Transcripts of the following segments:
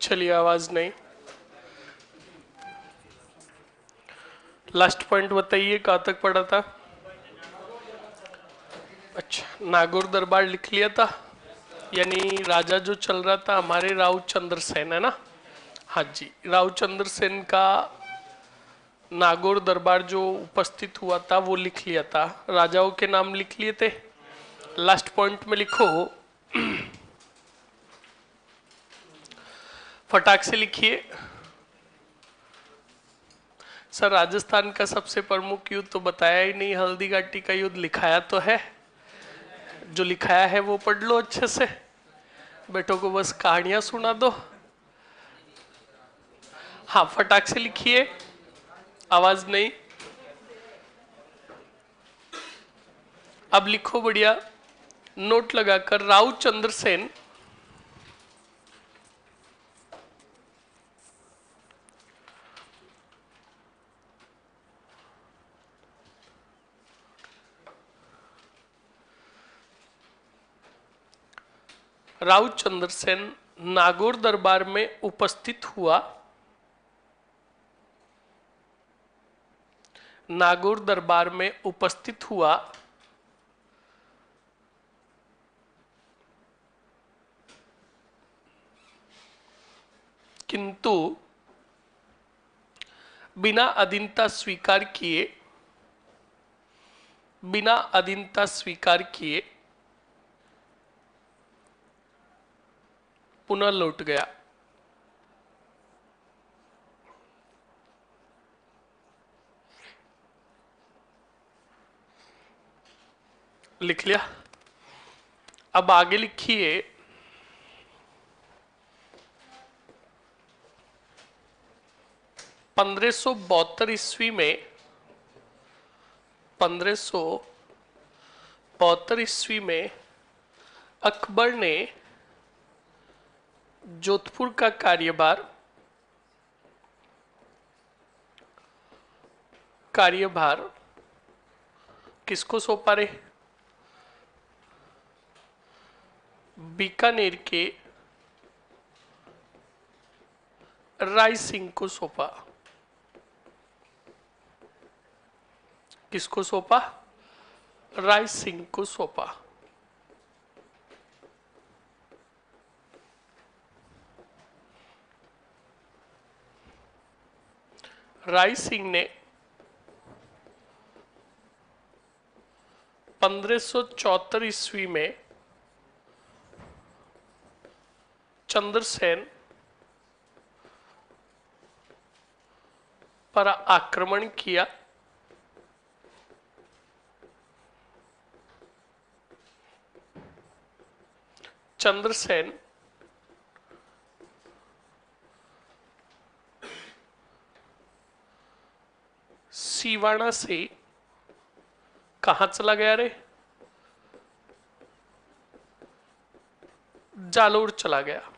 चलिए, आवाज नहीं। लास्ट पॉइंट बताइए, कहाँ तक पढ़ा था? अच्छा, नागौर दरबार लिख लिया था, यानी राजा जो चल रहा था हमारे राव चंद्र सेन, है ना? हाँ जी, राव चंद्र सेन का नागौर दरबार जो उपस्थित हुआ था वो लिख लिया था। राजाओं के नाम लिख लिए थे। लास्ट पॉइंट में लिखो, फटाक से लिखिए। सर, राजस्थान का सबसे प्रमुख युद्ध तो बताया ही नहीं। हल्दी घाटी का युद्ध लिखाया तो है, जो लिखाया है वो पढ़ लो अच्छे से। बेटों को बस कहानियां सुना दो। हाँ, फटाक से लिखिए, आवाज नहीं। अब लिखो बढ़िया, नोट लगाकर, राव चंद्र सेन राव चंद्र सेन नागौर दरबार में उपस्थित हुआ। नागौर दरबार में उपस्थित हुआ, किंतु बिना अधीनता स्वीकार किए, बिना अधीनता स्वीकार किए पुनः लौट गया। लिख लिया? अब आगे लिखिए, 1572 ईस्वी में, 1572 ईस्वी में अकबर ने जोधपुर का कार्यभार किसको सौंपा रे? बीकानेर के राय सिंह को सौंपा। किसको सौंपा? राय सिंह को सौंपा। राय सिंह ने 1574 ईस्वी में चंद्रसेन पर आक्रमण किया। चंद्रसेन सीवाना से कहां चला गया रे? जालोर चला गया।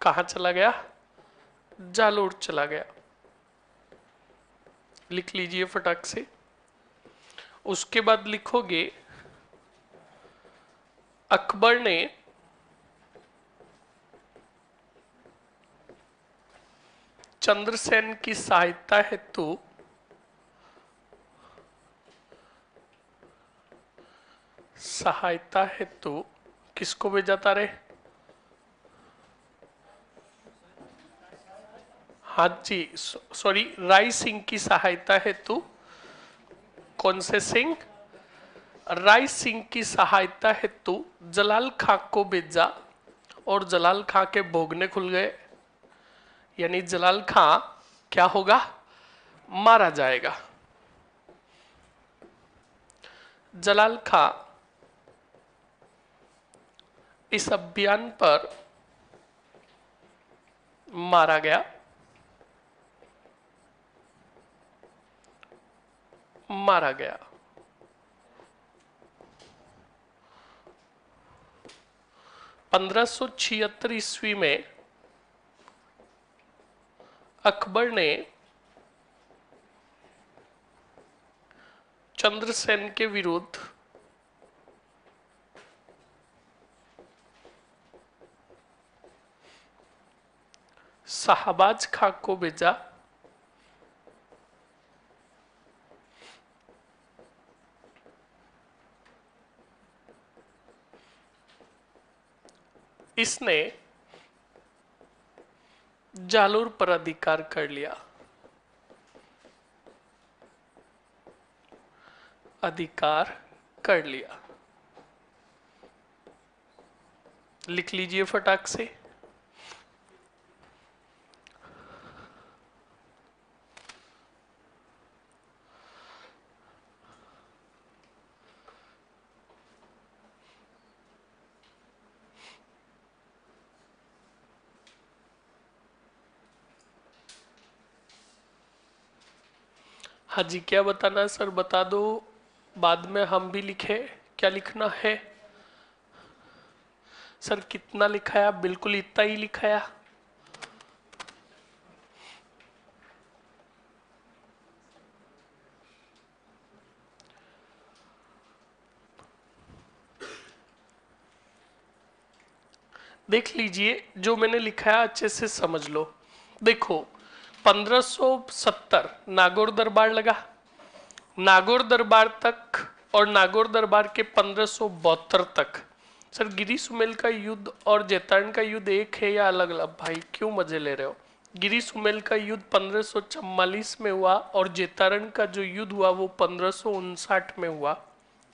कहां चला गया? जालोर चला गया। लिख लीजिए फटाक से। उसके बाद लिखोगे, अकबर ने चंद्रसेन की सहायता हेतु किसको भेजा था रे? हाँ जी, सॉरी, राय सिंह की सहायता हेतु। कौन से सिंह? राय सिंह की सहायता हेतु जलाल खां को भेजा, और जलाल खां के भोगने खुल गए। यानी जलाल खां क्या होगा? मारा जाएगा। जलाल खां इस अभियान पर मारा गया। मारा गया। 1576 ईस्वी में अकबर ने चंद्रसेन के विरुद्ध शाहबाज खां को भेजा। इसने जालोर पर अधिकार कर लिया। अधिकार कर लिया, लिख लीजिए फटाक से। हाँ जी, क्या बताना है सर, बता दो, बाद में हम भी लिखे। क्या लिखना है सर? कितना लिखाया? बिल्कुल इतना ही लिखाया। देख लीजिए, जो मैंने लिखा है अच्छे से समझ लो। देखो, 1570 नागौर दरबार लगा। नागौर दरबार तक और नागौर दरबार के 1572 तक। सर गिरी सुमेल का युद्ध और जैतारण का युद्ध एक है या अलग अलग? भाई क्यों मजे ले रहे हो? गिरी सुमेल का युद्ध 1544 में हुआ और जैतारण का जो युद्ध हुआ वो 1559 में हुआ।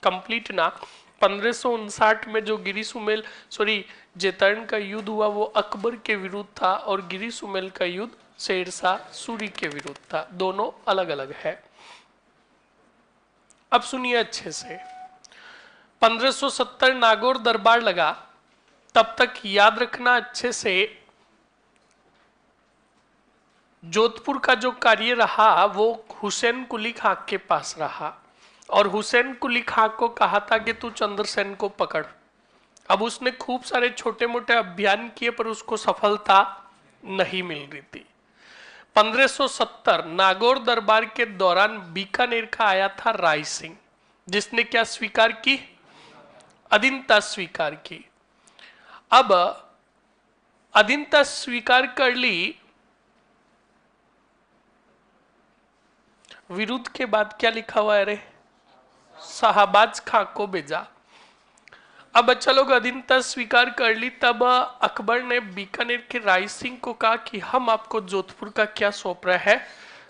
कंप्लीट ना। 1559 में जो गिरी सुमेल जैतारण का युद्ध हुआ वो अकबर के विरुद्ध था और गिरी सुमेल का युद्ध शेरशाह सूरी के विरुद्ध था। दोनों अलग अलग है। अब सुनिए अच्छे से। 1570 नागौर दरबार लगा। तब तक याद रखना अच्छे से, जोधपुर का जो कार्य रहा वो हुसैन कुली खां के पास रहा और हुसैन कुली खां को कहा था कि तू चंद्रसेन को पकड़। अब उसने खूब सारे छोटे मोटे अभियान किए पर उसको सफलता नहीं मिल रही थी। 1570 नागौर दरबार के दौरान बीकानेर का आया था राय सिंह, जिसने क्या स्वीकार की? अधीनता स्वीकार की। अब अधीनता स्वीकार कर ली, विरुद्ध के बाद क्या लिखा हुआ है रे? शाहबाज खां को भेजा। अब अच्छा लोग अधीनता स्वीकार कर ली, तब अकबर ने बीकानेर के राय सिंह को कहा कि हम आपको जोधपुर का क्या सौंप रहे हैं?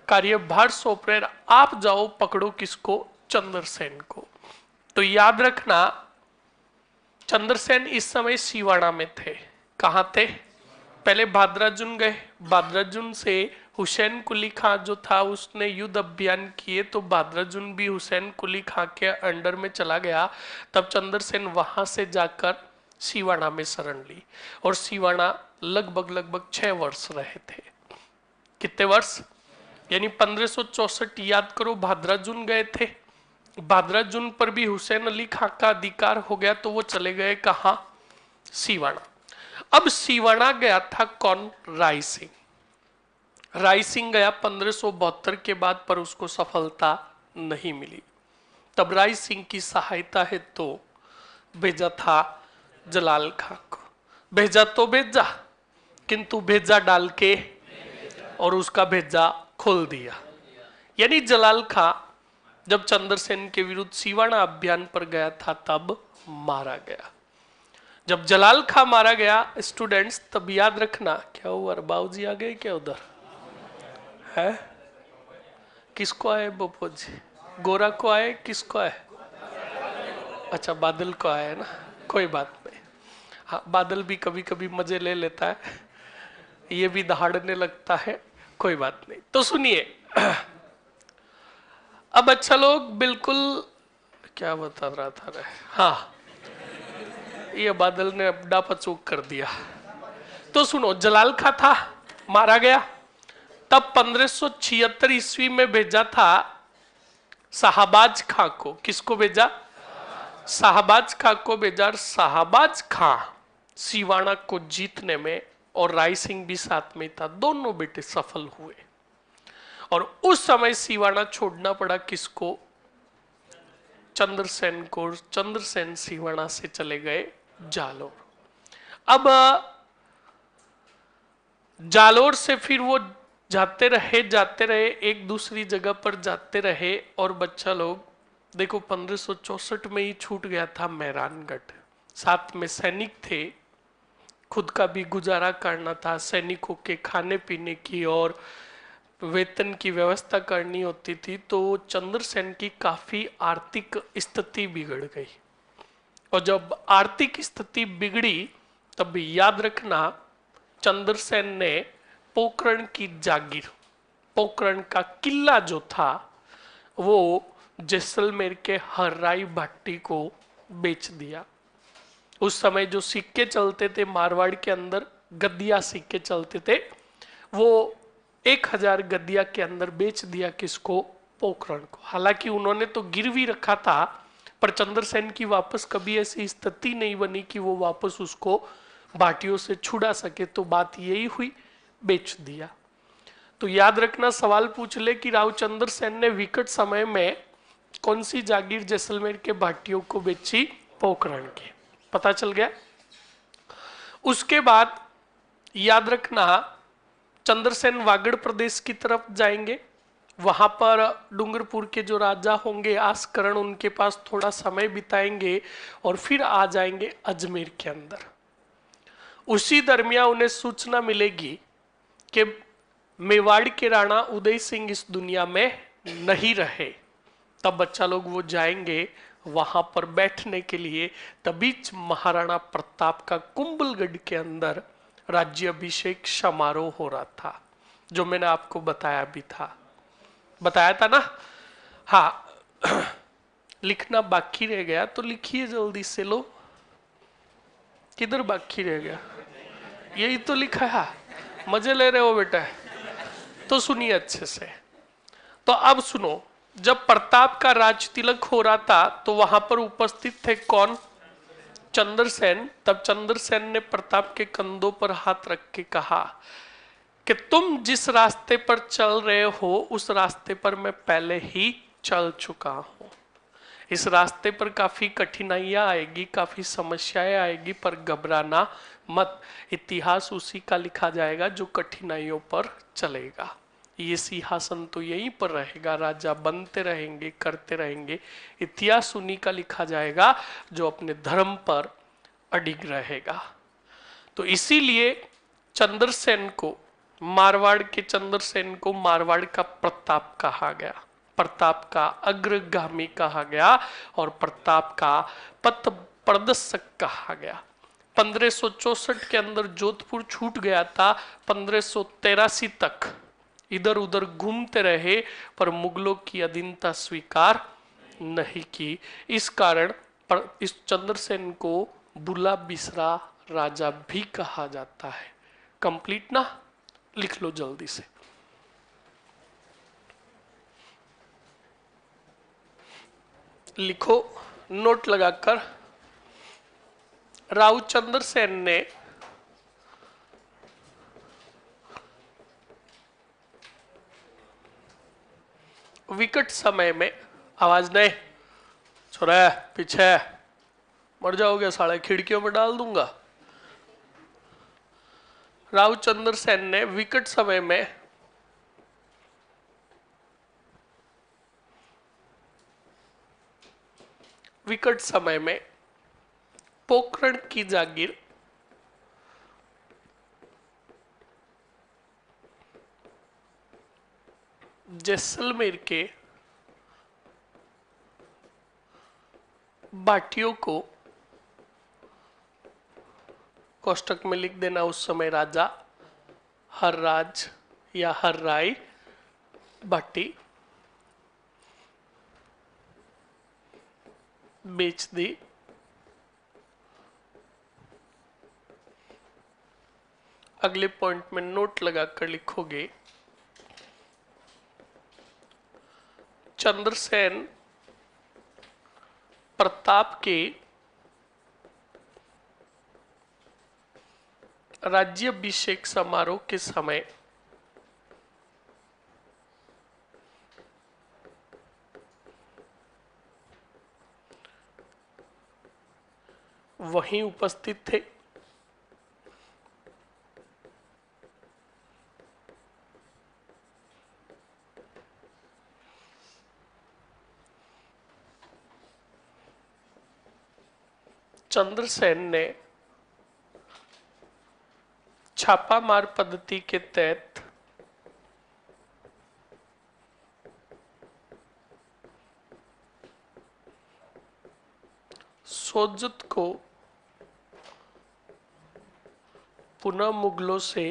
कार्यभार सौंप रहे, आप जाओ पकड़ो किसको? चंद्रसेन को। तो याद रखना, चंद्रसेन इस समय सिवाड़ा में थे। कहां थे? पहले भाद्राजुन गए, भाद्राजुन से हुसैन कुली खां जो था उसने युद्ध अभियान किए, तो भाद्राजुन भी हुसैन कुली खां के अंडर में चला गया। तब चंद्रसेन वहां से जाकर सिवाड़ा में शरण ली और सिवाड़ा लगभग 6 वर्ष रहे थे। कितने वर्ष? यानी 1564 याद करो, भाद्राजुन गए थे। भाद्राजुन पर भी हुसैन अली खां का अधिकार हो गया तो वो चले गए कहा? सिवाड़ा। अब सिवाड़ा गया था कौन? राय सिंह। राय सिंह गया 1572 के बाद, पर उसको सफलता नहीं मिली। तब राय सिंह की सहायता है तो भेजा था जलाल खां को। भेजा तो भेजा, किंतु भेजा डाल के और उसका भेजा खोल दिया। यानी जलाल खां जब चंद्रसेन के विरुद्ध सिवाड़ा अभियान पर गया था तब मारा गया। जब जलाल खां मारा गया स्टूडेंट्स, तब याद रखना क्या हुआ? बाबूजी आ गए क्या उधर? है किसको आए बप्पू जी? गोरा को आए? किसको आए? अच्छा बादल को आए ना, कोई बात नहीं। हाँ, बादल भी कभी कभी मजे ले लेता है, ये भी दहाड़ने लगता है, कोई बात नहीं। तो सुनिए, अब अच्छा लोग बिल्कुल क्या बता रहा था रे? हाँ, ये बादल ने डापाचूक कर दिया। तो सुनो, जलाल खां था, मारा गया। तब 1576 ईस्वी में भेजा था शाहबाज खां को। किसको भेजा? शाहबाज खां को भेजा। शाहबाज खां सिवाड़ा को जीतने में, और राय सिंह भी साथ में था, दोनों बेटे सफल हुए। और उस समय सिवाड़ा छोड़ना पड़ा किसको? चंद्रसेन को। चंद्रसेन सिवाड़ा से चले गए जालोर। अब जालोर से फिर वो जाते रहे, एक दूसरी जगह पर जाते रहे, और बच्चा लोग देखो 1564 में ही छूट गया था मेहरानगढ़। साथ में सैनिक थे, खुद का भी गुजारा करना था, सैनिकों के खाने पीने की और वेतन की व्यवस्था करनी होती थी। तो चंद्रसेन की काफी आर्थिक स्थिति बिगड़ गई, और जब आर्थिक स्थिति बिगड़ी तब याद रखना चंद्रसेन ने पोखरण की जागीर, पोखरण का किला जो था वो जैसलमेर के हर्राई भट्टी को बेच दिया। उस समय जो सिक्के चलते थे मारवाड़ के अंदर, गद्दिया सिक्के चलते थे, वो 1000 गद्दिया के अंदर बेच दिया। किसको? पोखरण को। हालांकि उन्होंने तो गिरवी रखा था, पर चंद्रसेन की वापस कभी ऐसी स्थिति नहीं बनी कि वो वापस उसको भाटियों से छुड़ा सके, तो बात यही हुई, बेच दिया। तो याद रखना, सवाल पूछ ले कि राव चंद्रसेन ने विकट समय में कौन सी जागीर जैसलमेर के भाटियों को बेची? पोखरण की। पता चल गया। उसके बाद याद रखना चंद्रसेन वागड़ प्रदेश की तरफ जाएंगे। वहां पर डूंगरपुर के जो राजा होंगे आस्करण, उनके पास थोड़ा समय बिताएंगे और फिर आ जाएंगे अजमेर के अंदर। उसी दरमियान उन्हें सूचना मिलेगी कि मेवाड़ के राणा उदय सिंह इस दुनिया में नहीं रहे। तब बच्चा लोग वो जाएंगे वहां पर बैठने के लिए। तभी महाराणा प्रताप का कुंभलगढ़ के अंदर राज्याभिषेक समारोह हो रहा था, जो मैंने आपको बताया भी था, बताया था ना। हाँ, लिखना बाकी रह गया तो लिखिए जल्दी से। लो, किधर बाकी रह गया? यही तो लिखा है। मजे ले रहे हो बेटा? तो सुनिए अच्छे से। तो अब सुनो, जब प्रताप का राज तिलक हो रहा था तो वहां पर उपस्थित थे कौन? चंद्रसेन। तब चंद्रसेन ने प्रताप के कंधों पर हाथ रख के कहा कि तुम जिस रास्ते पर चल रहे हो उस रास्ते पर मैं पहले ही चल चुका हूं। इस रास्ते पर काफी कठिनाइयां आएगी, काफी समस्याएं आएगी, पर घबराना मत। इतिहास उसी का लिखा जाएगा जो कठिनाइयों पर चलेगा। ये सिंहासन तो यहीं पर रहेगा, राजा बनते रहेंगे, करते रहेंगे। इतिहास उन्हीं का लिखा जाएगा जो अपने धर्म पर अडिग रहेगा। तो इसीलिए चंद्रसेन को, मारवाड़ के चंद्रसेन को मारवाड़ का प्रताप कहा गया, प्रताप का अग्रगामी कहा गया, और प्रताप का पथ प्रदर्शक कहा गया। 1564 के अंदर जोधपुर छूट गया था। 1583 तक इधर उधर घूमते रहे, पर मुगलों की अधीनता स्वीकार नहीं की। इस कारण इस चंद्रसेन को बुला बिसरा राजा भी कहा जाता है। कंप्लीट ना? लिख लो जल्दी से। लिखो नोट लगाकर। राव चंद्रसेन ने विकट समय में, आवाज नहीं छोरा, पीछे मर जाओगे साले, खिड़कियों में डाल दूंगा। राव चंद्रसेन ने विकट समय में पोखरण की जागीर जैसलमेर के भाटियों को, कोष्टक में लिख देना उस समय राजा हर्राज या हर्राई भट्टी, बेच दी। अगले पॉइंट में नोट लगाकर लिखोगे, चंद्रसेन प्रताप के राज्याभिषेक समारोह के समय वहीं उपस्थित थे। चंद्रसेन ने छापामार पद्धति के तहत सोजत को पुनः मुगलों से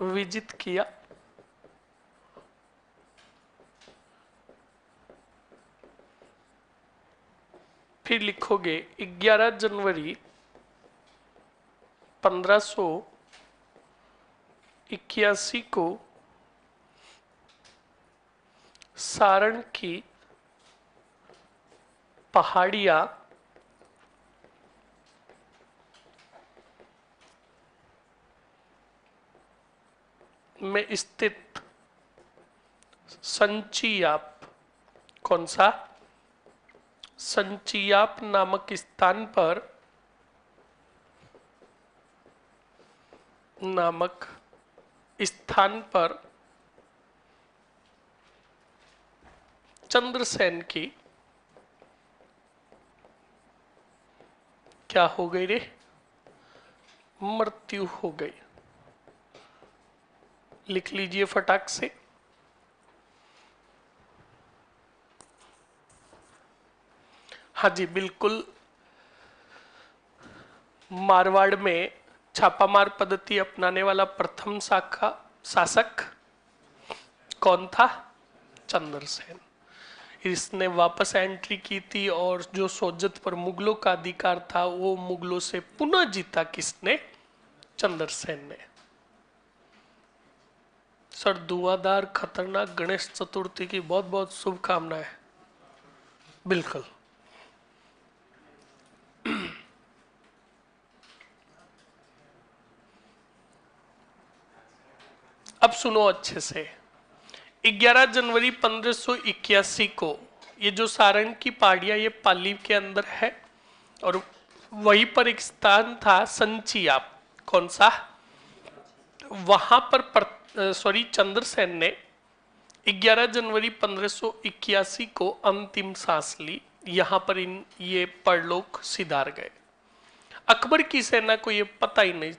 विजित किया। फिर लिखोगे 11 जनवरी 1581 को सारण की पहाड़ियां में स्थित संचियाप, कौन सा? संचियाप नामक स्थान पर चंद्रसेन की क्या हो गई रे? मृत्यु हो गई। लिख लीजिए फटाक से। हाँ जी बिल्कुल, मारवाड़ में छापामार पद्धति अपनाने वाला प्रथम शासक कौन था? चंद्रसेन। इसने वापस एंट्री की थी और जो सोजत पर मुगलों का अधिकार था वो मुगलों से पुनः जीता किसने? चंद्रसेन ने। सर धुआंधार खतरनाक गणेश चतुर्थी की बहुत बहुत शुभकामनाएं। बिल्कुल। अब सुनो अच्छे से। 11 जनवरी 1581 को ये जो सारण की पहाड़ियां ये पाली के अंदर है और वहीं पर एक स्थान था संचियाप, कौन सा? वहां पर चंद्रसेन ने 11 जनवरी 1581 को अंतिम सांस ली। यहां पर ये परलोक सिधार गए। अकबर की सेना को ये पता ही नहीं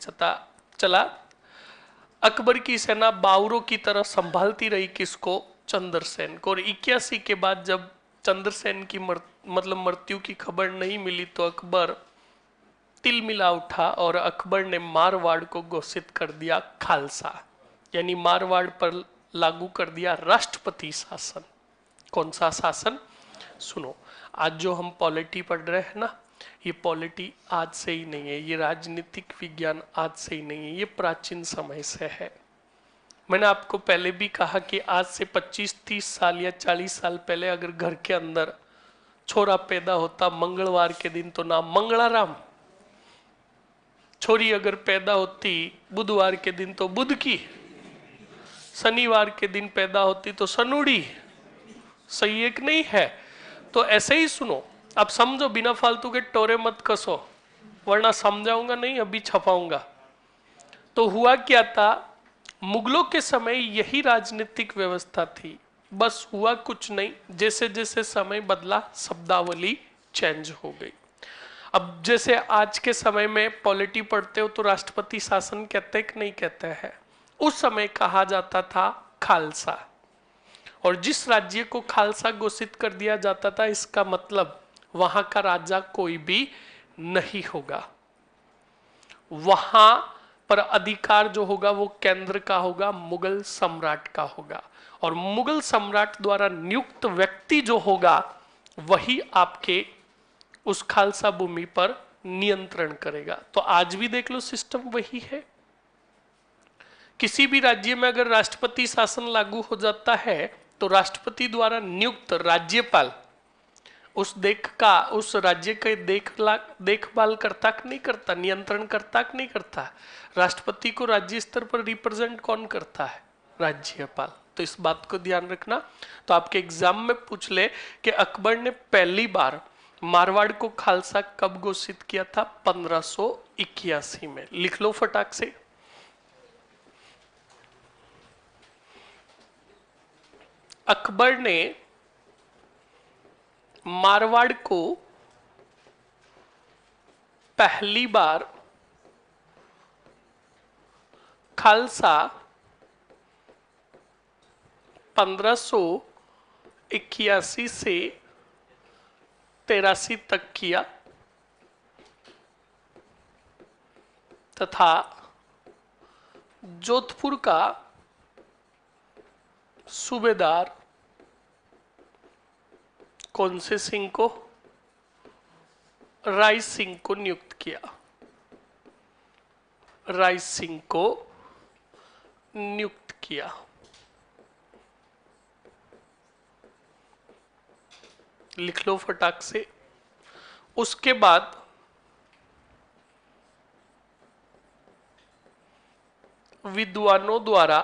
चला। अकबर की सेना बावरों की तरह संभालती रही किसको? चंद्रसेन को। और 81 के बाद जब चंद्रसेन की मृत्यु की खबर नहीं मिली तो अकबर तिल मिला उठा और अकबर ने मारवाड़ को घोषित कर दिया खालसा, यानी मारवाड़ पर लागू कर दिया राष्ट्रपति शासन। कौन सा शासन? सुनो, आज जो हम पॉलिटी पढ़ रहे हैं ना, ये पॉलिटी आज से ही नहीं है, ये राजनीतिक विज्ञान आज से ही नहीं है, ये प्राचीन समय से है। मैंने आपको पहले भी कहा कि आज से 25-30 साल या 40 साल पहले अगर घर के अंदर छोरा पैदा होता मंगलवार के दिन तो नाम मंगलाराम, छोरी अगर पैदा होती बुधवार के दिन तो बुध की, शनिवार के दिन पैदा होती तो सनूड़ी। सही एक नहीं है? तो ऐसे ही सुनो, अब समझो, बिना फालतू के टोरे मत कसो वरना समझाऊंगा नहीं, अभी छपाऊंगा। तो हुआ क्या था, मुगलों के समय यही राजनीतिक व्यवस्था थी। बस हुआ कुछ नहीं, जैसे जैसे समय बदला शब्दावली चेंज हो गई। अब जैसे आज के समय में पॉलिटी पढ़ते हो तो राष्ट्रपति शासन कहते कि नहीं कहते हैं? उस समय कहा जाता था खालसा। और जिस राज्य को खालसा घोषित कर दिया जाता था इसका मतलब वहां का राजा कोई भी नहीं होगा, वहां पर अधिकार जो होगा वो केंद्र का होगा, मुगल सम्राट का होगा। और मुगल सम्राट द्वारा नियुक्त व्यक्ति जो होगा वही आपके उस खालसा भूमि पर नियंत्रण करेगा। तो आज भी देख लो सिस्टम वही है। किसी भी राज्य में अगर राष्ट्रपति शासन लागू हो जाता है तो राष्ट्रपति द्वारा नियुक्त राज्यपाल उस राज्य के देखभाल करता कि नहीं करता, नियंत्रण करता कि नहीं करता? राष्ट्रपति को राज्य स्तर पर रिप्रेजेंट कौन करता है? राज्यपाल। तो इस बात को ध्यान रखना। तो आपके एग्जाम में पूछ ले कि अकबर ने पहली बार मारवाड़ को खालसा कब घोषित किया था? 1581 में। लिख लो फटाक से। अकबर ने मारवाड़ को पहली बार खालसा 1581 से 83 तक किया तथा जोधपुर का सूबेदार कौन से सिंह को? राय सिंह को नियुक्त किया। राय सिंह को नियुक्त किया। लिख लो फटाक से। उसके बाद विद्वानों द्वारा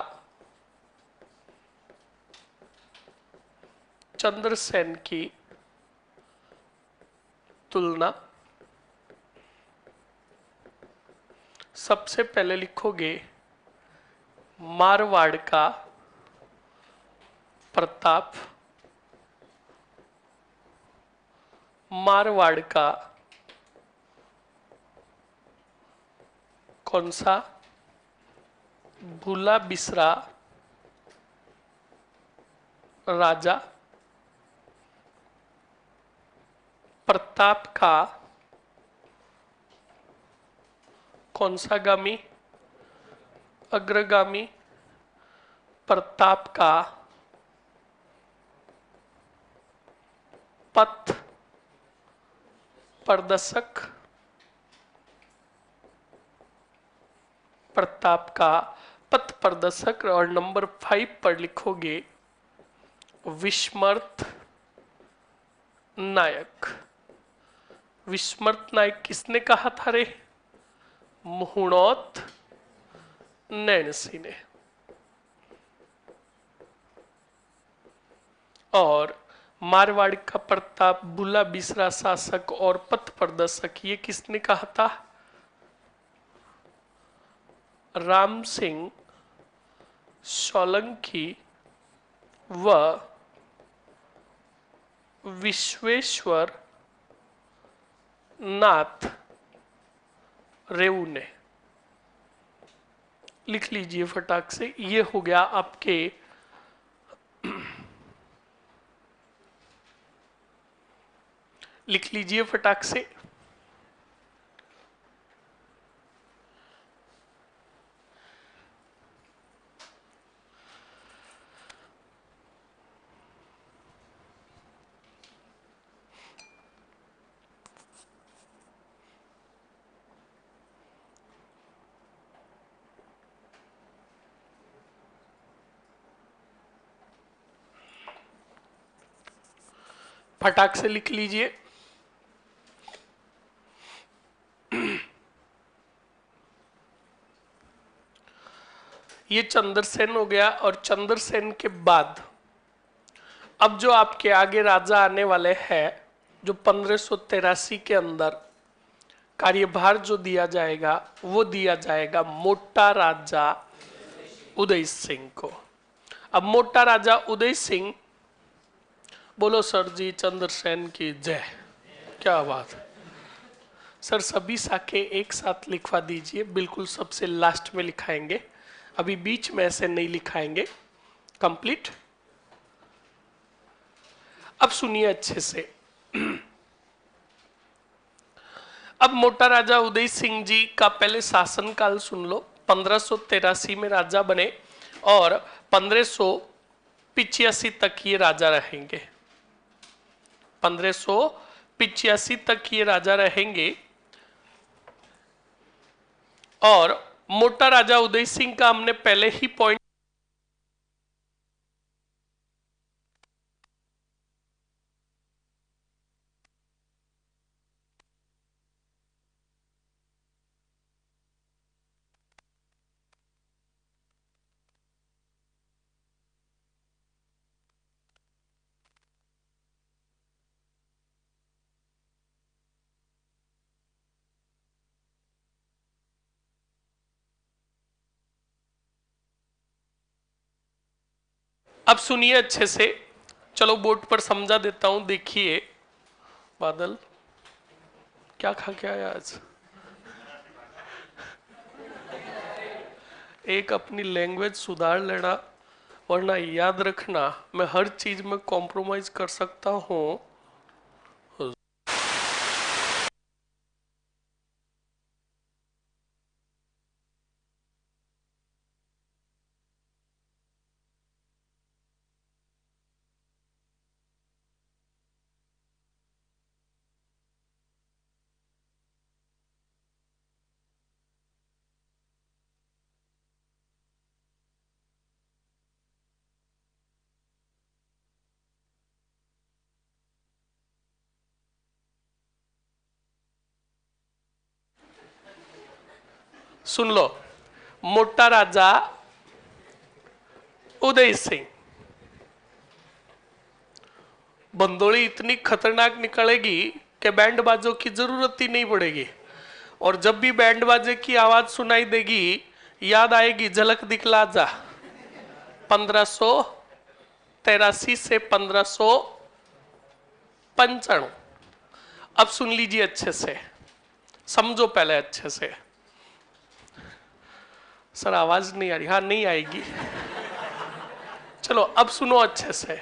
चंद्रसेन की तुलना सबसे पहले लिखोगे मारवाड़ का प्रताप, मारवाड़ का कौन सा भूला बिसरा राजा, प्रताप का कौन सा गामी अग्रगामी, प्रताप का पथ प्रदर्शक, प्रताप का पथ प्रदर्शक। और नंबर 5 पर लिखोगे विस्मृत नायक। विस्मृत नायक किसने कहा था रे? मुहुणोत नैनसी ने। और मारवाड़ का प्रताप, बुला बिसरा शासक और पथ प्रदर्शक, ये किसने कहा था? राम सिंह सोलंकी व विश्वेश्वर नाथ रेऊ ने। लिख लीजिए फटाक से। ये हो गया आपके लिख लीजिए फटाक से। फटाक से लिख लीजिए। ये चंद्रसेन हो गया। और चंद्रसेन के बाद अब जो आपके आगे राजा आने वाले हैं, जो 1583 के अंदर कार्यभार जो दिया जाएगा वो दिया जाएगा मोटा राजा उदय सिंह को। अब मोटा राजा उदय सिंह, बोलो सर जी चंद्रसेन की जय। क्या बात है सर। सभी साखे एक साथ लिखवा दीजिए, बिल्कुल सबसे लास्ट में लिखाएंगे, अभी बीच में ऐसे नहीं लिखाएंगे। कंप्लीट। अब सुनिए अच्छे से। अब मोटा राजा उदय सिंह जी का पहले शासनकाल सुन लो। 1583 में राजा बने और 1585 तक ये राजा रहेंगे। 1585 तक ये राजा रहेंगे। और मोटा राजा उदय सिंह का हमने पहले ही पॉइंट अब सुनिए अच्छे से। चलो बोर्ड पर समझा देता हूं, देखिए। बादल क्या खा के आया आज? एक अपनी लैंग्वेज सुधार लेना, वरना याद रखना मैं हर चीज में कॉम्प्रोमाइज कर सकता हूँ। सुन लो, मोटा राजा उदय सिंह। बंदोली इतनी खतरनाक निकलेगी कि बैंड बाजों की जरूरत ही नहीं पड़ेगी, और जब भी बैंड बाजे की आवाज सुनाई देगी याद आएगी झलक दिखला जा 1583 से 1595। अब सुन लीजिए अच्छे से, समझो पहले अच्छे से। सर आवाज नहीं आ रही? हाँ नहीं आएगी, चलो अब सुनो अच्छे से।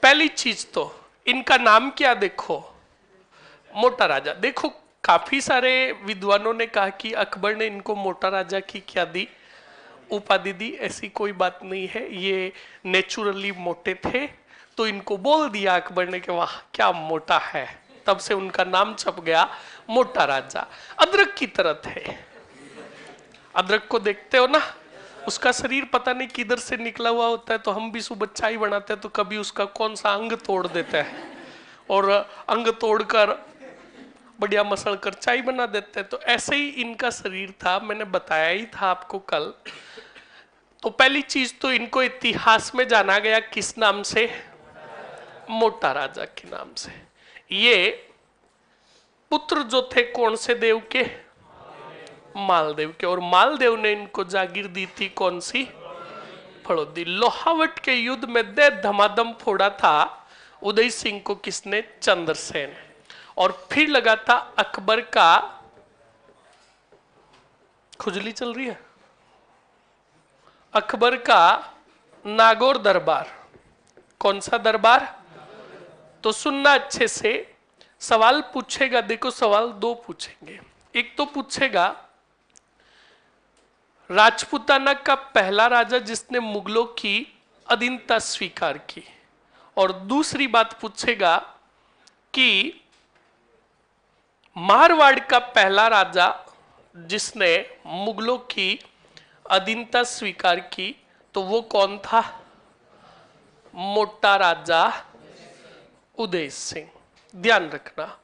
पहली चीज तो इनका नाम क्या देखो, मोटा राजा। देखो काफी सारे विद्वानों ने कहा कि अकबर ने इनको मोटा राजा की क्या दी, उपाधि दी। ऐसी कोई बात नहीं है, ये नेचुरली मोटे थे तो इनको बोल दिया अकबर ने कि वाह क्या मोटा है, तब से उनका नाम छप गया मोटा राजा। अदरक की तरह थे। अदरक को देखते हो ना, उसका शरीर पता नहीं किधर से निकला हुआ होता है, तो हम भी सुबह चाय बनाते हैं तो कभी उसका कौन सा अंग तोड़ देता है और अंग तोड़कर बढ़िया मसल कर चाय बना देते हैं। तो ऐसे ही इनका शरीर था, मैंने बताया ही था आपको कल। तो पहली चीज तो इनको इतिहास में जाना गया किस नाम से? मोटा राजा के नाम से। ये पुत्र जो थे कौन से देव के? मालदेव के। और मालदेव ने इनको जागीर दी थी कौन सी? फड़ौदी। लोहावट के युद्ध में दे धमाधम फोड़ा था उदय सिंह को किसने? चंद्रसेन। और फिर लगा था अकबर का, खुजली चल रही है, अकबर का नागौर दरबार। कौन सा दरबार? तो सुनना अच्छे से, सवाल पूछेगा। देखो सवाल दो पूछेंगे। एक तो पूछेगा राजपूताना का पहला राजा जिसने मुगलों की अधीनता स्वीकार की, और दूसरी बात पूछेगा कि मारवाड़ का पहला राजा जिसने मुगलों की अधीनता स्वीकार की, तो वो कौन था? मोटा राजा उदय सिंह। ध्यान रखना।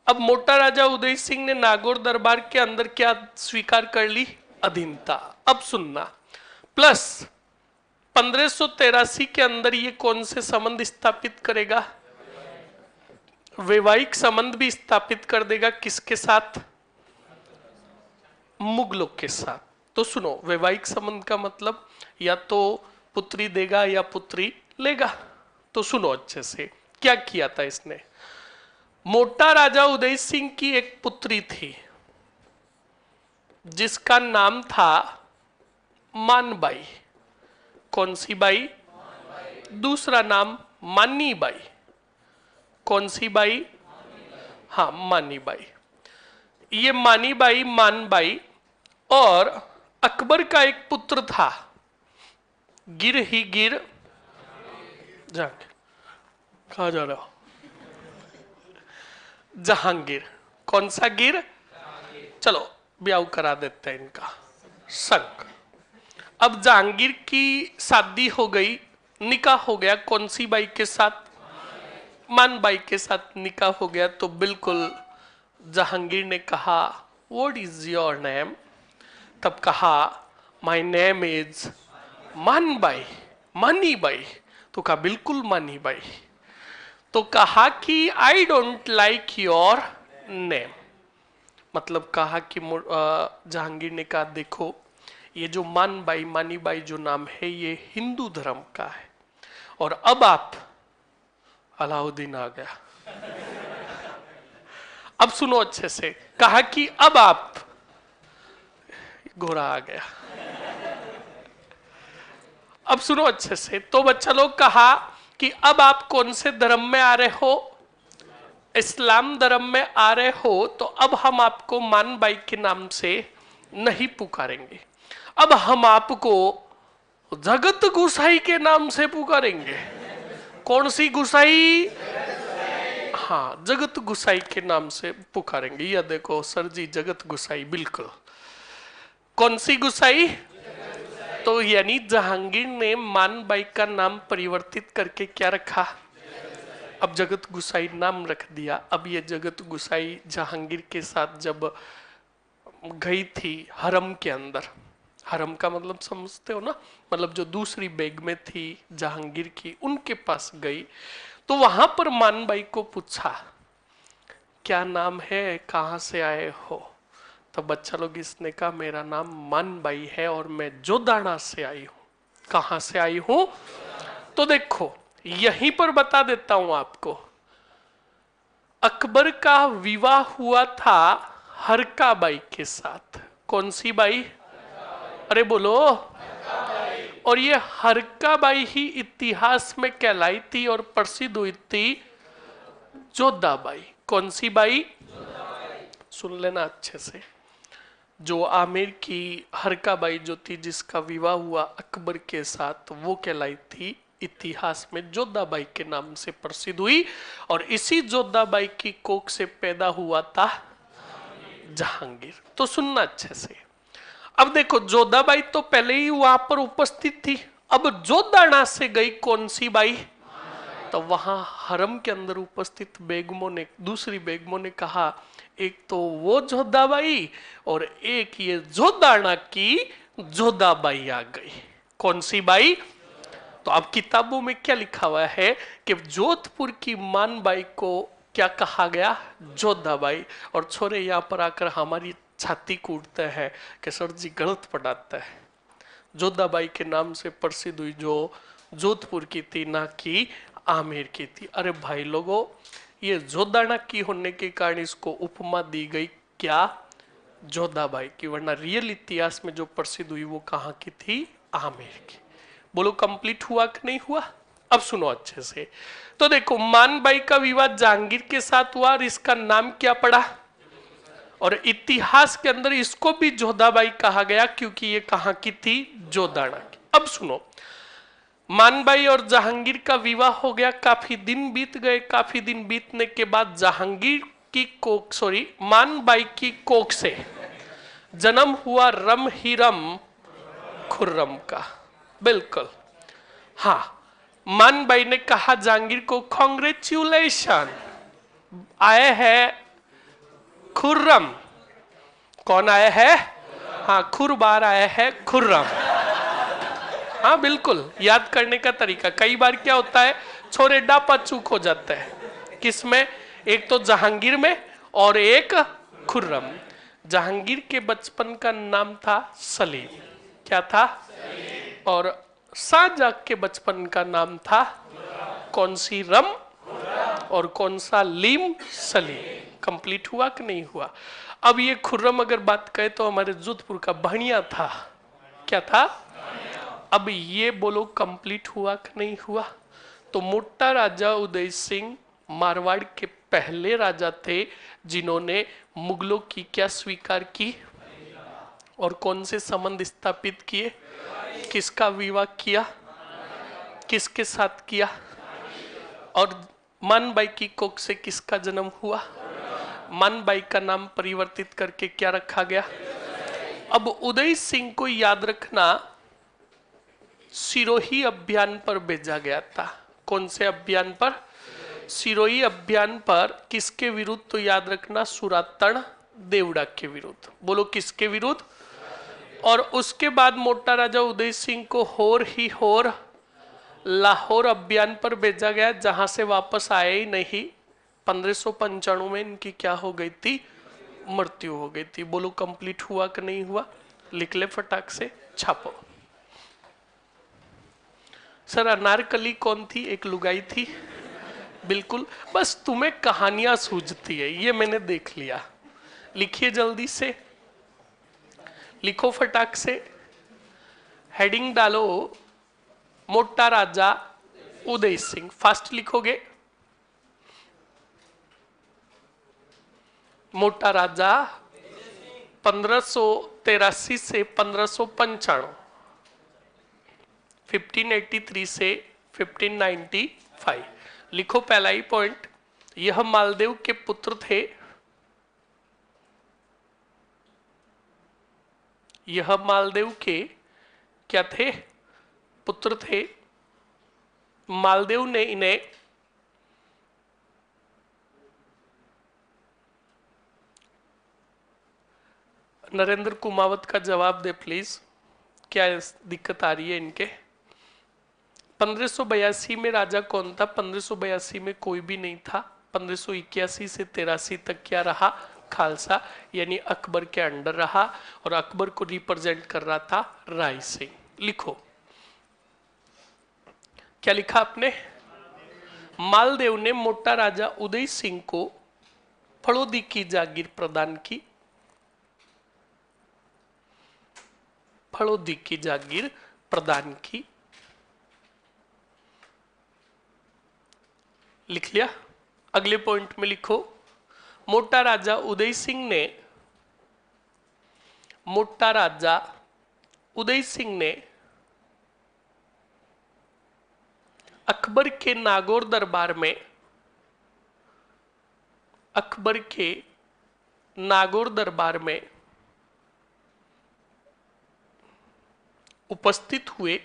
अब मोटा राजा उदय सिंह ने नागौर दरबार के अंदर क्या स्वीकार कर ली? अधीनता। अब सुनना, प्लस 1583 के अंदर ये कौन से संबंध स्थापित करेगा? वैवाहिक संबंध भी स्थापित कर देगा। किसके साथ? मुगलों के साथ। तो सुनो, वैवाहिक संबंध का मतलब या तो पुत्री देगा या पुत्री लेगा। तो सुनो अच्छे से, क्या किया था इसने? मोटा राजा उदय सिंह की एक पुत्री थी जिसका नाम था मानबाई। कौन सी बाई? दूसरा नाम मानी बाई। कौन सी बाई? हाँ मानी बाई। ये मानी बाई, मानबाई। और अकबर का एक पुत्र था, गिर ही गिर जहांगीर। कहा जा रहा हो? जहांगीर। कौन सा गिर? चलो ब्याह करा देते हैं इनका, संग। अब जहांगीर की शादी हो गई, निकाह हो गया। कौन सी बाई के साथ? मानबाई के साथ निकाह हो गया। तो बिल्कुल जहांगीर ने कहा व्हाट इज योर नेम? तब कहा माय नेम इज मानबाई, मानी बाई। तो कहा बिल्कुल मानी बाई। तो कहा कि I don't like your name. मतलब कहा कि जहांगीर ने कहा देखो ये जो मानबाई, मानी बाई जो नाम है ये हिंदू धर्म का है, और अब आप, अलाउद्दीन आ गया। अब सुनो अच्छे से, कहा कि अब आप, घोड़ा आ गया, अब सुनो अच्छे से। तो बच्चा लोग कहा कि अब आप कौन से धर्म में आ रहे हो, इस्लाम धर्म में आ रहे हो, तो अब हम आपको मान बाई के नाम से नहीं पुकारेंगे, अब हम आपको जगत गुसाई के नाम से पुकारेंगे। कौन सी गुसाई? हाँ, जगत गुसाई के नाम से पुकारेंगे। यह देखो सर जी, जगत गुसाई, बिल्कुल। कौन सी गुसाई? तो यानी जहांगीर ने मान बाई का नाम परिवर्तित करके क्या रखा? अब जगत गुसाई नाम रख दिया। अब ये जगत गुसाई जहांगीर के साथ जब गई थी हरम के अंदर, हरम का मतलब समझते हो ना, मतलब जो दूसरी बेगमें थी जहांगीर की, उनके पास गई, तो वहां पर मान बाई को पूछा क्या नाम है, कहां से आए हो? तो बच्चा लोग इसने कहा मेरा नाम मान बाई है और मैं जोदाना से आई हूं। कहां से आई हूं? तो देखो यहीं पर बता देता हूं आपको, अकबर का विवाह हुआ था हरका बाई के साथ। कौन सी बाई? अरे बोलो। और ये हरका बाई ही इतिहास में कहलाई थी और प्रसिद्ध हुई थी जोधा बाई। कौन सी बाई? सुन लेना अच्छे से। जो आमिर की हरका बाई जो थी, जिसका विवाह हुआ अकबर के साथ, वो कहलाई थी इतिहास में जोधा बाई के नाम से प्रसिद्ध हुई। और इसी जोधा बाई की कोख से पैदा हुआ था जहांगीर। तो सुनना अच्छे से। अब देखो जोधा बाई तो पहले ही वहां पर उपस्थित थी, अब जोधाना से गई कौन सी बाई? तो वहां हरम के अंदर उपस्थित बेगमों ने, दूसरी बेगमों ने कहा एक तो वो जोधा बाई और एक ये जोधाना की जोधा बाई आ गई। कौन सी बाई? तो अब किताबों में क्या लिखा हुआ है कि जोधपुर की मान बाई को क्या कहा गया? जोधा बाई। और छोरे यहाँ पर आकर हमारी छाती कूटते हैं कि सर जी गलत पढ़ाता है। जोधा बाई के नाम से प्रसिद्ध हुई जो जोधपुर की थी, ना कि आमेर की थी। अरे भाई लोगों, ये जोधाना की होने के कारण इसको उपमा दी गई क्या? जोधा बाई की। वरना रियल इतिहास में जो प्रसिद्ध हुई वो कहाँ की थी? आमेर की। बोलो कंप्लीट हुआ कि नहीं हुआ? अब सुनो अच्छे से। तो देखो मान बाई का विवाह जहांगीर के साथ हुआ और इसका नाम क्या पड़ा? और इतिहास के अंदर इसको भी जोधाबाई कहा गया क्योंकि ये कहां की थी? जोधाना की। अब सुनो, मानबाई और जहांगीर का विवाह हो गया, काफी दिन बीत गए। काफी दिन बीतने के बाद जहांगीर की कोख, सॉरी मानबाई की कोख से जन्म हुआ रम ही रम खुर्रम का। बिल्कुल हाँ, मानबाई ने कहा जहांगीर को कॉन्ग्रेचुलेशन, आए हैं खुर्रम। कौन आया है? हाँ, खुरबार आया है खुर्रम। हाँ बिल्कुल, याद करने का तरीका। कई बार क्या होता है, छोरे डापा चूक हो जाता है। किसमें? एक तो जहांगीर में और एक खुर्रम। जहांगीर के बचपन का नाम था सलीम। क्या था? और शाहजहां के बचपन का नाम था कौन सी? रम। और कौन सा? लीम। सलीम। कंप्लीट हुआ कि नहीं हुआ? अब ये खुर्रम अगर बात करें तो हमारे जोधपुर का भाणिया था। क्या था? अब ये बोलो कंप्लीट हुआ कि नहीं हुआ? तो मोटा राजा उदय सिंह मारवाड़ के पहले राजा थे जिन्होंने मुगलों की क्या स्वीकार की और कौन से संबंध स्थापित किए? किसका विवाह किया? किसके साथ किया? और मानबाई की कोख से किसका जन्म हुआ? मानबाई का नाम परिवर्तित करके क्या रखा गया? अब उदय सिंह को याद रखना, सिरोही अभियान पर भेजा गया था। कौन से अभियान पर? सिरोही अभियान पर। किसके विरुद्ध? तो याद रखना सुरातन देवड़ा के विरुद्ध। बोलो किसके विरुद्ध? और उसके बाद मोटा राजा उदय सिंह को होर ही होर लाहौर अभियान पर भेजा गया, जहां से वापस आए ही नहीं। 1595 में इनकी क्या हो गई थी? मृत्यु हो गई थी। बोलो कंप्लीट हुआ कि नहीं हुआ? लिख ले फटाक से, छापो। सर अनारकली कौन थी? एक लुगाई थी। बिल्कुल, बस तुम्हें कहानियां सूझती है, ये मैंने देख लिया। लिखिए जल्दी से, लिखो फटाक से, हेडिंग डालो, मोटा राजा उदय सिंह। फास्ट लिखोगे, मोटा राजा 1583 से 1595, 1583 से 1595। लिखो पहला ही पॉइंट, यह मालदेव के पुत्र थे, यह मालदेव के क्या थे? पुत्र थे। मालदेव ने इन्हें नरेंद्र कुमावत का जवाब दे प्लीज, क्या दिक्कत आ रही है इनके? 1582 में राजा कौन था? 1582 में कोई भी नहीं था। 1581 से 83 तक क्या रहा? खालसा, यानी अकबर के अंडर रहा, और अकबर को रिप्रेजेंट कर रहा था राय सिंह। लिखो, क्या लिखा आपने? मालदेव ने मोटा राजा उदय सिंह को फड़ौदी की जागीर प्रदान की, फड़ौदी की जागीर प्रदान की। लिख लिया? अगले पॉइंट में लिखो, मोटा राजा उदय सिंह ने, मोटा राजा उदय सिंह ने अकबर के नागौर दरबार में, अकबर के नागौर दरबार में उपस्थित हुए,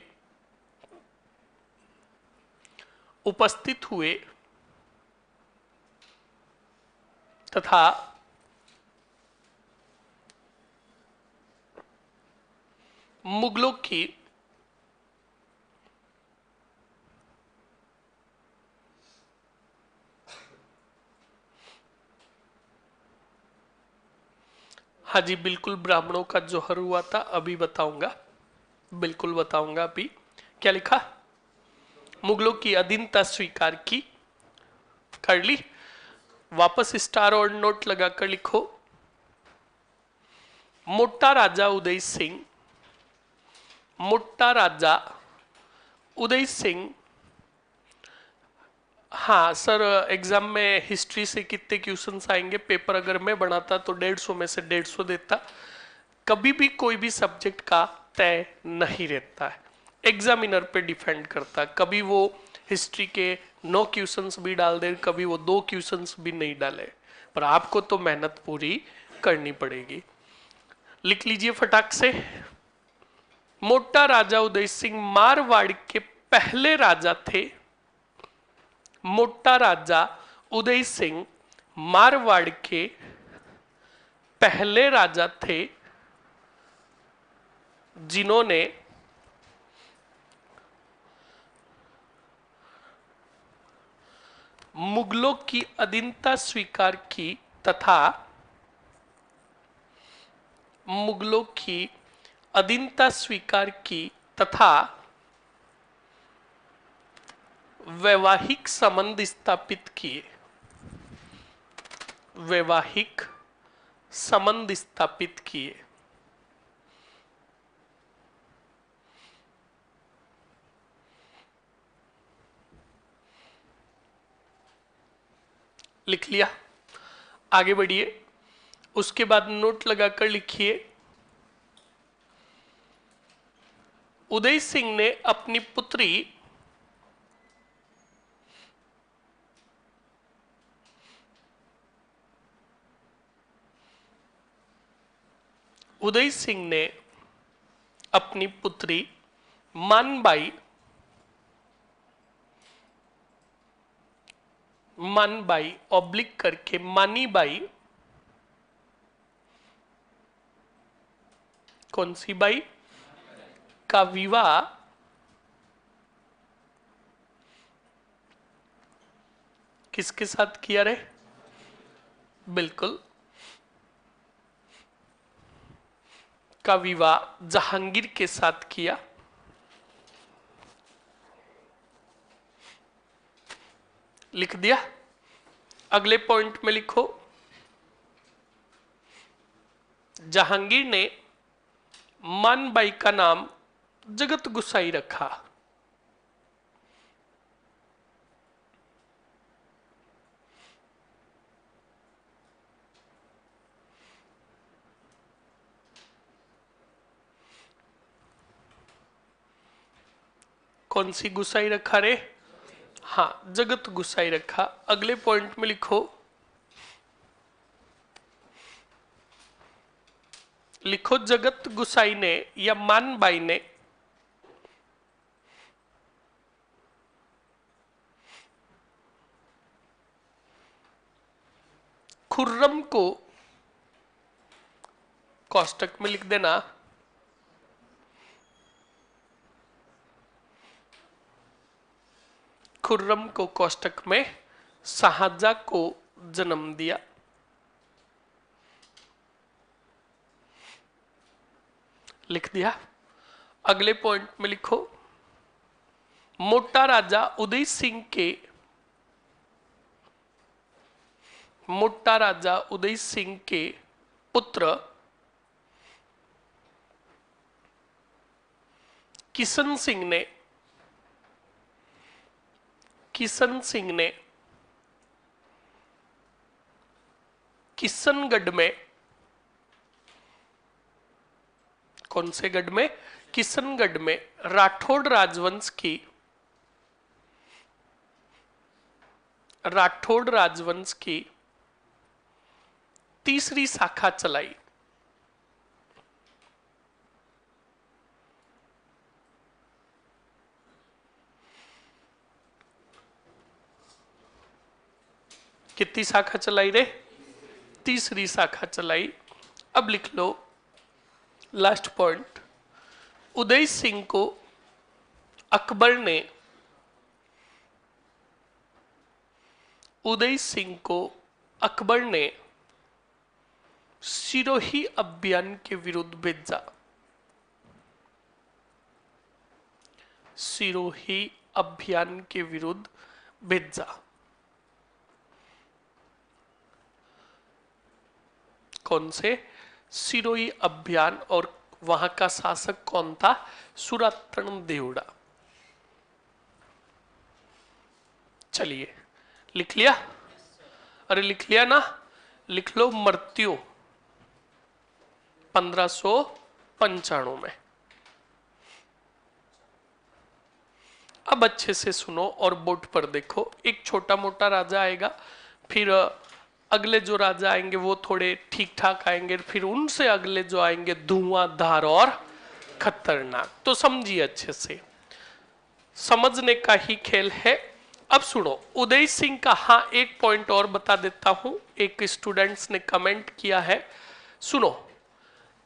उपस्थित हुए तथा मुगलों की हाँ जी बिल्कुल, ब्राह्मणों का जोहर हुआ था, अभी बताऊंगा, बिल्कुल बताऊंगा अभी। क्या लिखा? मुगलों की अधीनता स्वीकार की, कर ली? वापस स्टार और नोट लगाकर लिखो, मोटा राजा उदय सिंह, मोटा राजा उदय सिंह। हाँ सर, एग्जाम में हिस्ट्री से कितने क्वेश्चंस आएंगे? पेपर अगर मैं बनाता तो 150 में से 150 देता। कभी भी कोई भी सब्जेक्ट का तय नहीं रहता है, एग्जामिनर पे डिपेंड करता है। कभी वो हिस्ट्री के 9 क्वेश्चंस भी डाल दे, कभी वो 2 क्वेश्चंस भी नहीं डाले, पर आपको तो मेहनत पूरी करनी पड़ेगी। लिख लीजिए फटाक से, मोटा राजा उदय सिंह मारवाड़ के पहले राजा थे। मोटा राजा उदय सिंह मारवाड़ के पहले राजा थे जिन्होंने मुगलों की अधीनता स्वीकार की तथा मुगलों की अधीनता स्वीकार की तथा वैवाहिक संबंध स्थापित किए, वैवाहिक संबंध स्थापित किए। लिख लिया? आगे बढ़िए, उसके बाद नोट लगाकर लिखिए, उदय सिंह ने अपनी पुत्री उदय सिंह ने अपनी पुत्री मानबाई, मानबाई ऑब्लिक करके मानीबाई, कौन सी बाई? का विवाह किसके साथ किया रे? बिल्कुल, का विवाह जहांगीर के साथ किया। लिख दिया। अगले पॉइंट में लिखो, जहांगीर ने मान बाई का नाम जगत गुसाई रखा। कौन सी गुसाई रखा रे? हाँ, जगत गुसाई रखा। अगले पॉइंट में लिखो, लिखो जगत गुसाई ने या मान बाई ने खुर्रम को, कोष्टक में लिख देना, खुर्रम को कोष्टक में शाहजहां को जन्म दिया। लिख दिया। अगले पॉइंट में लिखो, मोटा राजा उदय सिंह के, मोटा राजा उदय सिंह के पुत्र किशन सिंह ने, किशन सिंह ने किशनगढ़ में, कौन से गढ़ में? किशनगढ़ में राठौड़ राजवंश की, राठौड़ राजवंश की तीसरी शाखा चलाई। कितनी शाखा चलाई रे? तीसरी शाखा चलाई। अब लिख लो लास्ट पॉइंट, उदय सिंह को अकबर ने, उदय सिंह को अकबर ने सिरोही अभियान के विरुद्ध भेजा। सिरोही अभियान के विरुद्ध भेजा। कौन से? सिरोही अभियान। और वहां का शासक कौन था? सुरतन देवड़ा। चलिए, लिख लिया? अरे लिख लिया ना? लिख लो मृत्यु 1595 में। अब अच्छे से सुनो और बोर्ड पर देखो। एक छोटा मोटा राजा आएगा, फिर अगले जो राजा आएंगे वो थोड़े ठीक ठाक आएंगे, फिर उनसे अगले जो आएंगे धुआंधार और खतरनाक। तो समझिए, अच्छे से समझने का ही खेल है। अब सुनो, उदय सिंह का, हाँ एक पॉइंट और बता देता हूं, एक स्टूडेंट्स ने कमेंट किया है। सुनो,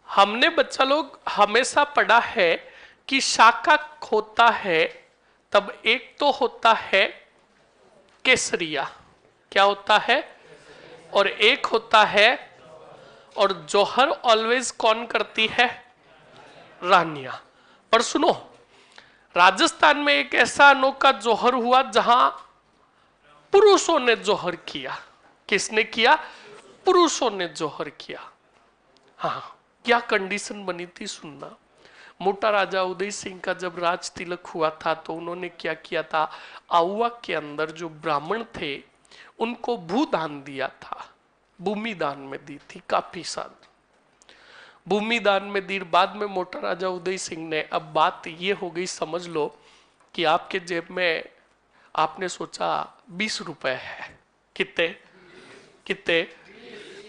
हमने बच्चा लोग हमेशा पढ़ा है कि शाखा होता है तब एक तो होता है केसरिया, क्या होता है? और एक होता है, और जौहर ऑलवेज कौन करती है? रानिया। पर सुनो, राजस्थान में एक ऐसा अनोखा जौहर हुआ जहां पुरुषों ने जौहर किया। किसने किया? पुरुषों ने जौहर किया। हाँ, क्या कंडीशन बनी थी सुनना। मोटा राजा उदय सिंह का जब राज तिलक हुआ था तो उन्होंने क्या किया था, आउवा के अंदर जो ब्राह्मण थे उनको भूदान दिया था, भूमि दान में दी थी, काफी साल भूमि दान में दी। बाद में मोटा राजा उदय सिंह ने, अब बात ये हो गई, समझ लो कि आपके जेब में आपने सोचा 20 रुपए है, कितने कितने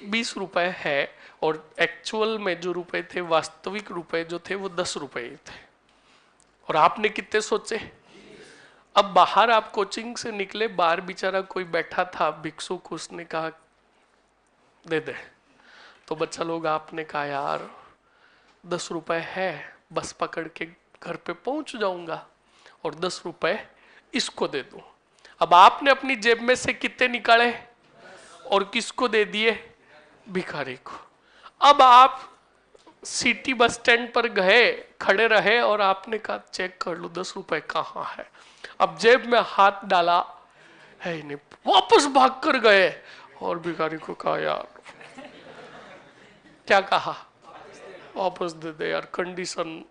20 रुपए है, और एक्चुअल में जो रुपए थे, वास्तविक रुपए जो थे वो 10 रुपए थे, और आपने कितने सोचे? अब बाहर आप कोचिंग से निकले, बाहर बेचारा कोई बैठा था भिक्षुक, उसने कहा दे दे। तो बच्चा लोग आपने कहा यार 10 रुपए है, बस पकड़ के घर पे पहुंच जाऊंगा और 10 रुपए इसको दे दूं। अब आपने अपनी जेब में से कितने निकाले और किसको दे दिए? भिखारी को। अब आप सिटी बस स्टैंड पर गए, खड़े रहे और आपने कहा चेक कर लो 10 रुपए कहाँ है। अब जेब में हाथ डाला, है ही नहीं, वापस भाग कर गए और भिखारी को कहा यार, क्या कहा, वापस दे दे यार, कंडीशन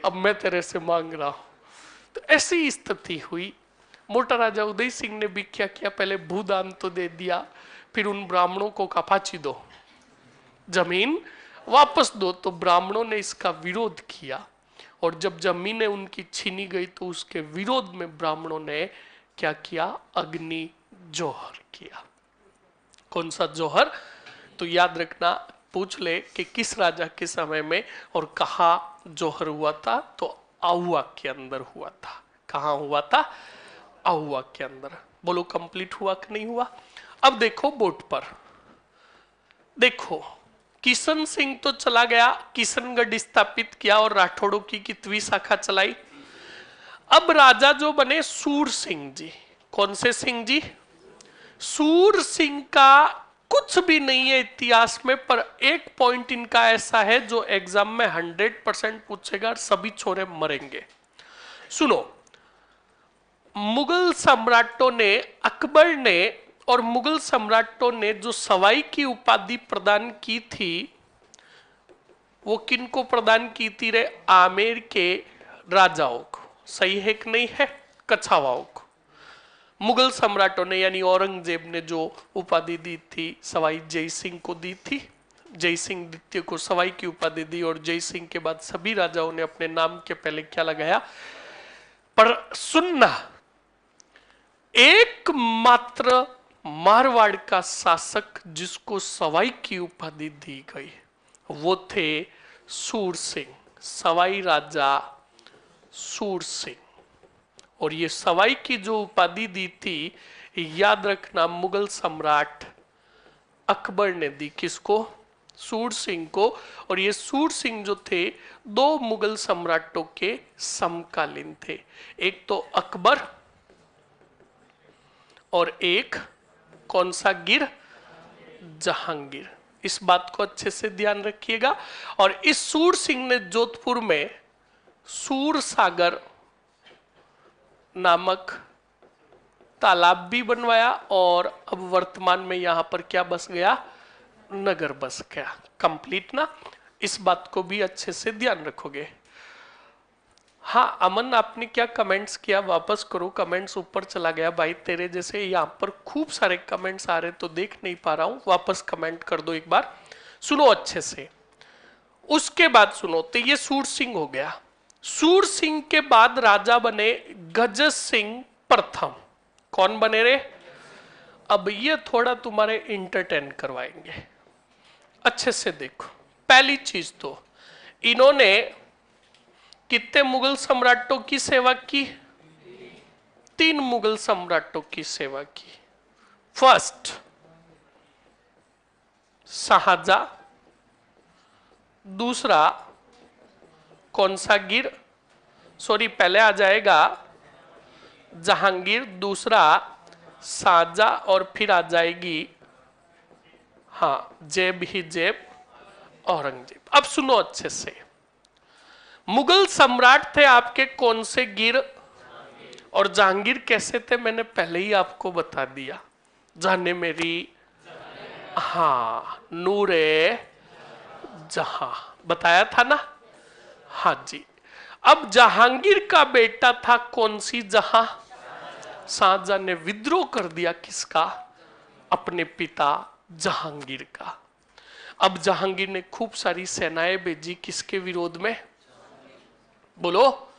अब मैं तेरे से मांग रहा हूं। तो ऐसी स्थिति हुई। मोटा राजा उदय सिंह ने भी क्या किया, पहले भूदान तो दे दिया, फिर उन ब्राह्मणों को कहा फांसी दो, जमीन वापस दो। तो ब्राह्मणों ने इसका विरोध किया और जब जमीनें उनकी छीनी गई तो उसके विरोध में ब्राह्मणों ने क्या किया, अग्नि जोहर किया। कौन सा जोहर, तो याद रखना, पूछ ले कि किस राजा के समय में और कहा जोहर हुआ था, तो आहुआ के अंदर हुआ था। कहां हुआ था, आहुआ के अंदर। बोलो कंप्लीट हुआ कि नहीं हुआ। अब देखो बोर्ड पर, देखो किशन सिंह तो चला गया, किशनगढ़ स्थापित किया और राठौड़ों की कितवी शाखा चलाई। अब राजा जो बने सूर सिंह जी। कौन से सिंह जी, सूर सिंह का कुछ भी नहीं है इतिहास में, पर एक पॉइंट इनका ऐसा है जो एग्जाम में 100% पूछेगा और सभी छोरे मरेंगे। सुनो, मुगल सम्राटों ने, अकबर ने और मुगल सम्राटों ने जो सवाई की उपाधि प्रदान की थी, वो किनको प्रदान की थी रे, आमेर के राजाओं को। सही है कि नहीं है, कछावाओं को। मुगल सम्राटों ने यानी औरंगजेब ने जो उपाधि दी थी सवाई जय सिंह को दी थी। जय सिंह द्वितीय को सवाई की उपाधि दी और जय सिंह के बाद सभी राजाओं ने अपने नाम के पहले क्या लगाया। पर सुनना, एकमात्र मारवाड़ का शासक जिसको सवाई की उपाधि दी गई वो थे सूर सिंह, सवाई राजा सूर सिंह। और ये सवाई की जो उपाधि दी थी, याद रखना, मुगल सम्राट अकबर ने दी। किसको, सूर सिंह को। और ये सूर सिंह जो थे दो मुगल सम्राटों के समकालीन थे, एक तो अकबर और एक कौन सा गिर, जहांगीर। इस बात को अच्छे से ध्यान रखिएगा। और इस सूर सिंह ने जोधपुर में सूर सागर नामक तालाब भी बनवाया और अब वर्तमान में यहां पर क्या बस गया, नगर बस गया। कंप्लीट ना, इस बात को भी अच्छे से ध्यान रखोगे। हाँ अमन, आपने क्या कमेंट्स किया, वापस करो, कमेंट्स ऊपर चला गया भाई तेरे जैसे। यहाँ पर खूब सारे कमेंट्स आ रहे तो देख नहीं पा रहा हूं, वापस कमेंट कर दो एक बार। सुनो अच्छे से, उसके बाद सुनो, तो ये सूर सिंह हो गया। सूर सिंह के बाद राजा बने गज सिंह प्रथम। कौन बने रे, अब ये थोड़ा तुम्हारे इंटरटेन करवाएंगे, अच्छे से देखो। पहली चीज तो इन्होंने कितने मुगल सम्राटों की सेवा की, 3 मुगल सम्राटों की सेवा की। फर्स्ट शाहजहां, दूसरा कौन सा गिर, सॉरी पहले आ जाएगा जहांगीर, दूसरा शाहजहां और फिर आ जाएगी हाँ जेब ही जेब औरंगजेब। अब सुनो अच्छे से, मुगल सम्राट थे आपके कौन से, गिर। और जहांगीर कैसे थे मैंने पहले ही आपको बता दिया, जाने मेरी हाँ नूरे जहां, बताया था ना। हाँ जी। अब जहांगीर का बेटा था कौन सी, जहां। शाहजहां ने विद्रोह कर दिया किसका, अपने पिता जहांगीर का। अब जहांगीर ने खूब सारी सेनाएं भेजी किसके विरोध में, बोलो।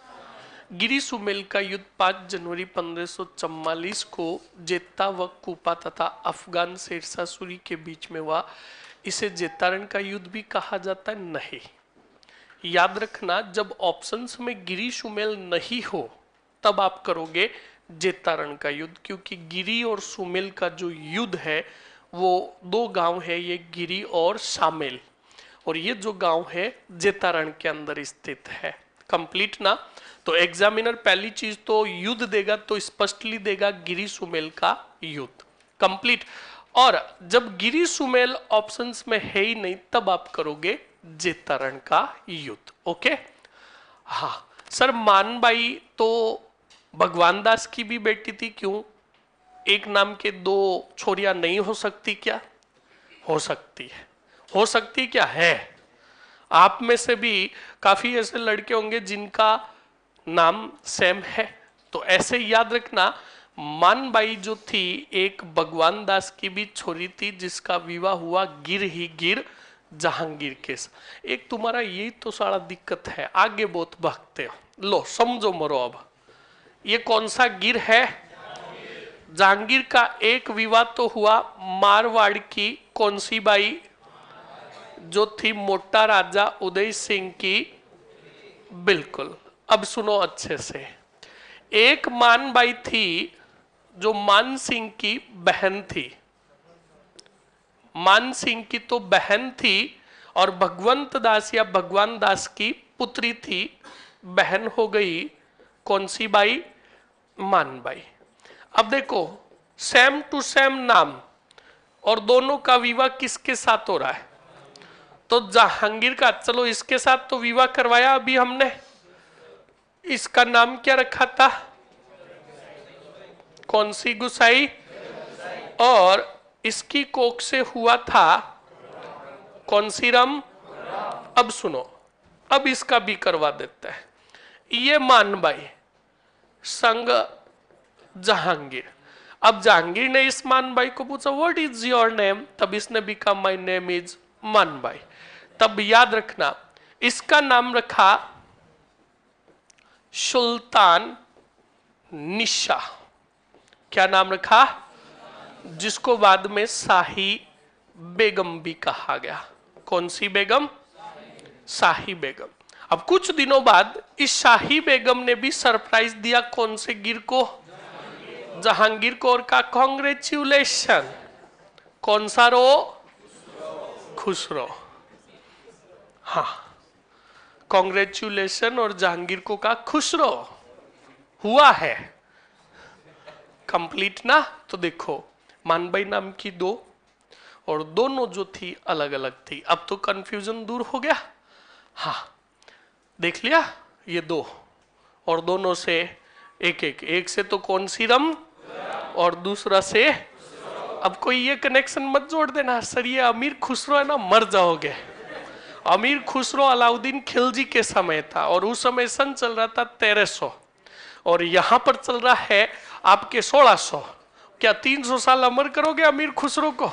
गिरी सुमेल का युद्ध 5 जनवरी 1544 को जेता व कूपा तथा अफगान शेरशाह सूरी के बीच में हुआ। इसे जेतारण का युद्ध भी कहा जाता है, नहीं। याद रखना, जब ऑप्शंस में गिरी सुमेल नहीं हो तब आप करोगे जेतारण का युद्ध, क्योंकि गिरी और सुमेल का जो युद्ध है वो 2 गांव है, ये गिरी और शामेल, और ये जो गांव है जेतारण के अंदर स्थित है। कंप्लीट ना, तो एग्जामिनर पहली चीज तो युद्ध देगा तो स्पष्टली देगा गिरी सुमेल का युद्ध। कंप्लीट। और जब गिरी सुमेल ऑप्शंस में है ही नहीं तब आप करोगे जेतारण का युद्ध। ओके। हाँ सर, मानबाई तो भगवान दास की भी बेटी थी, क्यों एक नाम के दो छोरियां नहीं हो सकती क्या? हो सकती है। हो सकती क्या है? आप में से भी काफी ऐसे लड़के होंगे जिनका नाम सेम है। तो ऐसे याद रखना, मानबाई जो थी एक भगवान दास की भी छोरी थी जिसका विवाह हुआ गिर ही गिर जहांगीर के साथ। एक तुम्हारा यही तो सारा दिक्कत है, आगे बहुत भागते हो। लो समझो मरो अब, ये कौन सा गिर है? जहांगीर का एक विवाह तो हुआ मारवाड़ की कौन सी बाई, जो थी मोटा राजा उदय सिंह की। बिल्कुल। अब सुनो अच्छे से, एक मानबाई थी जो मान सिंह की बहन थी। मान सिंह की तो बहन थी और भगवंत दास या भगवान दास की पुत्री थी। बहन हो गई कौन सी बाई? मानबाई। अब देखो, सेम टू सेम नाम और दोनों का विवाह किसके साथ हो रहा है? तो जहांगीर का। चलो इसके साथ तो विवाह करवाया अभी हमने, इसका नाम क्या रखा था? कौन सी गुसाई? और इसकी कोख से हुआ था कौन सी रम? अब सुनो, अब इसका भी करवा देता है। ये मानबाई संग जहांगीर। अब जहांगीर ने इस मानबाई को पूछा व्हाट इज योर नेम, तब इसने भी कहा माय नेम इज मानबाई। तब याद रखना इसका नाम रखा सुल्तान निशा। क्या नाम रखा? जिसको बाद में शाही बेगम भी कहा गया। कौन सी बेगम? शाही बेगम। अब कुछ दिनों बाद इस शाही बेगम ने भी सरप्राइज दिया कौन से गिर को? जहांगीर को, और का कॉन्ग्रेचुलेशन। कौन सा रो? खुसरो। हाँ, कॉन्ग्रेचुलेशन, और जहांगीर को का खुसरो हुआ है। कंप्लीट ना? तो देखो, मानबाई नाम की दो, और दोनों जो थी अलग अलग थी। अब तो कंफ्यूजन दूर हो गया। हाँ, देख लिया, ये दो और दोनों से एक एक, एक से तो कौन सी रम और दूसरा से। अब कोई ये कनेक्शन मत जोड़ देना सर ये अमीर खुसरो है ना, मर जाओगे। अमीर खुसरो अलाउद्दीन खिलजी के समय था और उस समय सन चल रहा था 1300 और यहां पर चल रहा है आपके 1600। क्या 300 साल अमर करोगे अमीर खुसरो को?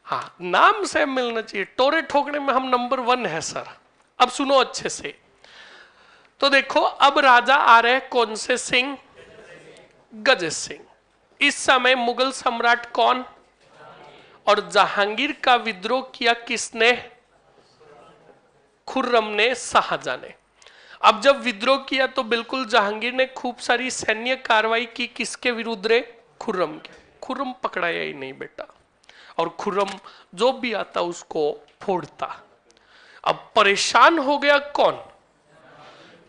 हाँ, नाम से मिलना चाहिए। टोरे ठोकने में हम नंबर 1 है सर। अब सुनो अच्छे से, तो देखो अब राजा आ रहे कौन से सिंह? गज सिंह। इस समय मुगल सम्राट कौन? और जहांगीर का विद्रोह किया किसने? खुर्रम ने, शाहजहां ने। अब जब विद्रोह किया तो बिल्कुल जहांगीर ने खूब सारी सैन्य कार्रवाई की किसके विरुद्ध रे? खुर्रम के। खुर्रम पकड़ाया ही नहीं बेटा, और खुर्रम जो भी आता उसको फोड़ता। अब परेशान हो गया कौन?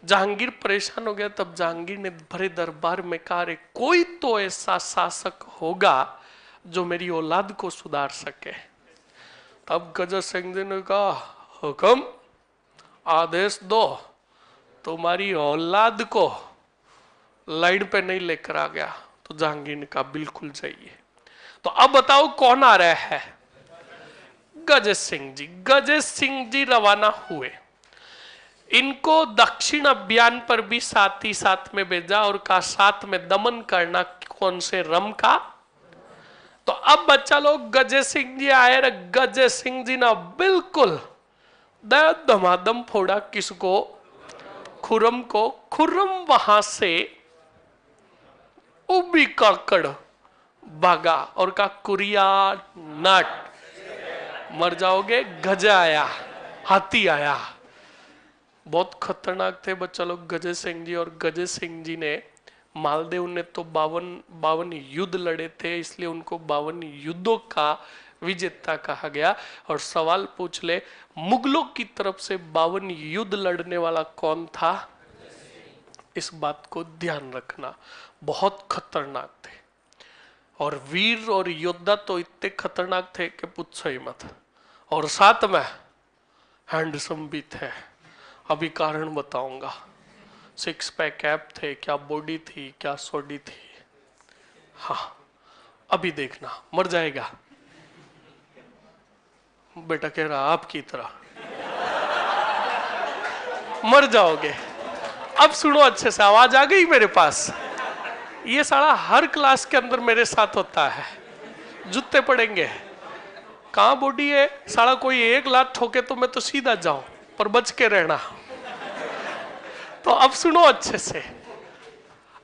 जहांगीर परेशान हो गया। तब जहांगीर ने भरे दरबार में कहा रे कोई तो ऐसा शासक होगा जो मेरी औलाद को सुधार सके। तब गज सिंह जी ने कहा हुक्म, आदेश दो, तुम्हारी औलाद को लाइन पे नहीं लेकर आ गया। तो जहांगीर ने कहा बिल्कुल चाहिए। तो अब बताओ कौन आ रहा है? गज सिंह जी। गज सिंह जी रवाना हुए। इनको दक्षिण अभियान पर भी साथ ही साथ में भेजा और कहा साथ में दमन करना कौन से रम का। तो अब बच्चा लोग गज सिंह जी आए। गज सिंह जी ना बिल्कुल धमाधम फोड़ा किसको? खुर्रम को। खुर्रम वहां से उबी काकड़ भागा और का कुरिया नट, मर जाओगे। गजा आया, हाथी आया। बहुत खतरनाक थे बच्चा लोग गज सिंह जी। और गज सिंह जी ने, मालदेव ने तो 52 युद्ध लड़े थे, इसलिए उनको 52 युद्धों का विजेता कहा गया। और सवाल पूछ ले, मुगलों की तरफ से 52 युद्ध लड़ने वाला कौन था? इस बात को ध्यान रखना, बहुत खतरनाक थे। और वीर और योद्धा तो इतने खतरनाक थे कि पूछो ही मत। और साथ में हैंडसम भी थे। अभी कारण बताऊंगा। सिक्स पैक ऐप थे, क्या बॉडी थी, क्या सोडी थी। हाँ, अभी देखना मर जाएगा। बेटा कह रहा आपकी तरह मर जाओगे। अब सुनो अच्छे से, आवाज आ गई मेरे पास। ये साला हर क्लास के अंदर मेरे साथ होता है, जूते पड़ेंगे। कहाँ बॉडी है साला, कोई एक लात ठोके तो मैं तो सीधा जाऊं, पर बच के रहना। तो अब सुनो अच्छे से।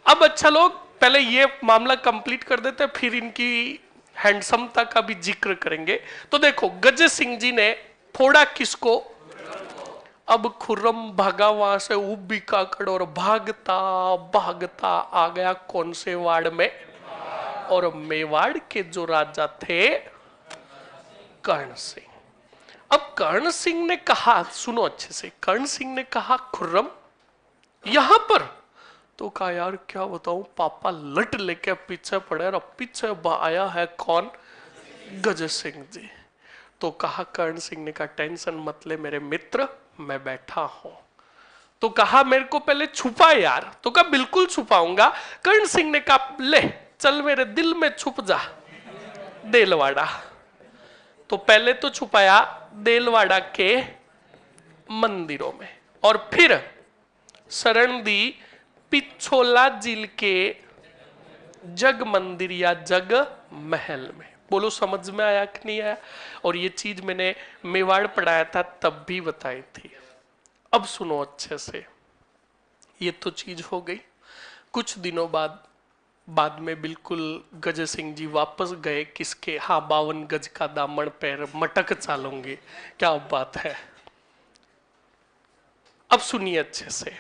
अब अच्छा लोग पहले ये मामला कंप्लीट कर देते, फिर इनकी हैंडसमता का भी जिक्र करेंगे। तो देखो, गज सिंह जी ने फोड़ा किसको? अब खुर्रम भागा वहां से उबिका कड़ और भागता भागता आ गया कौन से वाड़ में? और मेवाड़ के जो राजा थे कर्ण सिंह। अब कर्ण सिंह ने कहा, सुनो अच्छे से, कर्ण सिंह ने कहा खुर्रम यहां पर? तो कहा यार क्या बताऊं, पापा लट लेके पीछे पड़े और पीछे आया है कौन? गज सिंह जी। तो कहा, कर्ण सिंह ने कहा टेंशन मत ले मेरे मित्र, मैं बैठा हूं। तो कहा मेरे को पहले छुपा यार। तो कहा बिल्कुल छुपाऊंगा। कर्ण सिंह ने कहा ले चल मेरे दिल में छुप जा, देलवाड़ा। तो पहले तो छुपाया देलवाड़ा के मंदिरों में, और फिर शरण दी पिछोला जिल के जग मंदिर या जग महल में। बोलो समझ में आया कि नहीं आया? और ये चीज मैंने मेवाड़ पढ़ाया था तब भी बताई थी। अब सुनो अच्छे से, ये तो चीज हो गई। कुछ दिनों बाद में बिल्कुल गज सिंह जी वापस गए किसके? हाँ, 52 गज का दामन पैर मटक चालूंगे। क्या बात है। अब सुनिए अच्छे से।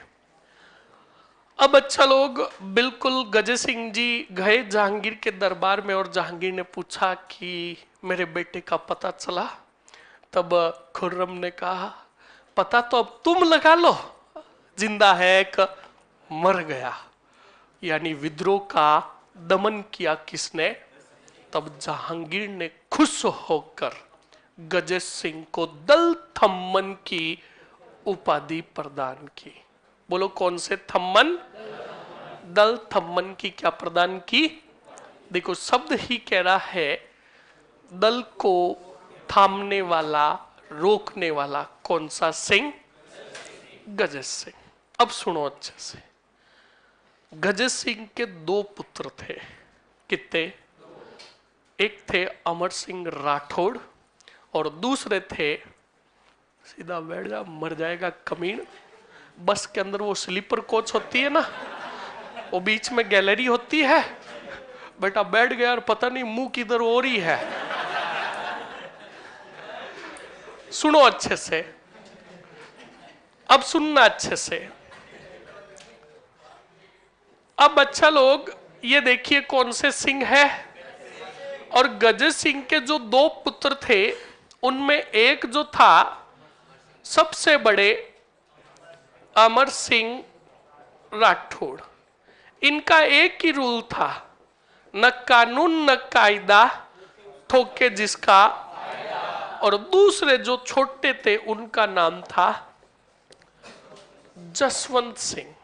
अब अच्छा लोग, बिल्कुल गज सिंह जी गए जहांगीर के दरबार में, और जहांगीर ने पूछा कि मेरे बेटे का पता चला? तब खुर्रम ने कहा पता तो अब तुम लगा लो, जिंदा है कि मर गया। यानी विद्रोह का दमन किया किसने? तब जहांगीर ने खुश होकर गज सिंह को दल थम्मन की उपाधि प्रदान की। बोलो कौन से थम्मन? दल थम्मन की क्या प्रदान की? देखो शब्द ही कह रहा है दल को थामने वाला, रोकने वाला। कौन सा सिंह? गज सिंह। अब सुनो अच्छे से। गज सिंह के 2 पुत्र थे। कितने? एक थे अमर सिंह राठौड़ और दूसरे थे, सीधा बैठ जा मर जाएगा कमीन, बस के अंदर वो स्लीपर कोच होती है ना, वो बीच में गैलरी होती है, बेटा बैठ गया और पता नहीं मुंह किधर हो रही है। सुनो अच्छे से, अब सुनना अच्छे से। अब अच्छा लोग ये देखिए कौन से सिंह है। और गज सिंह के जो 2 पुत्र थे उनमें एक जो था सबसे बड़े अमर सिंह राठौड़, इनका एक ही रूल था, न कानून न कायदा, ठोके जिसका। और दूसरे जो छोटे थे उनका नाम था जसवंत सिंह।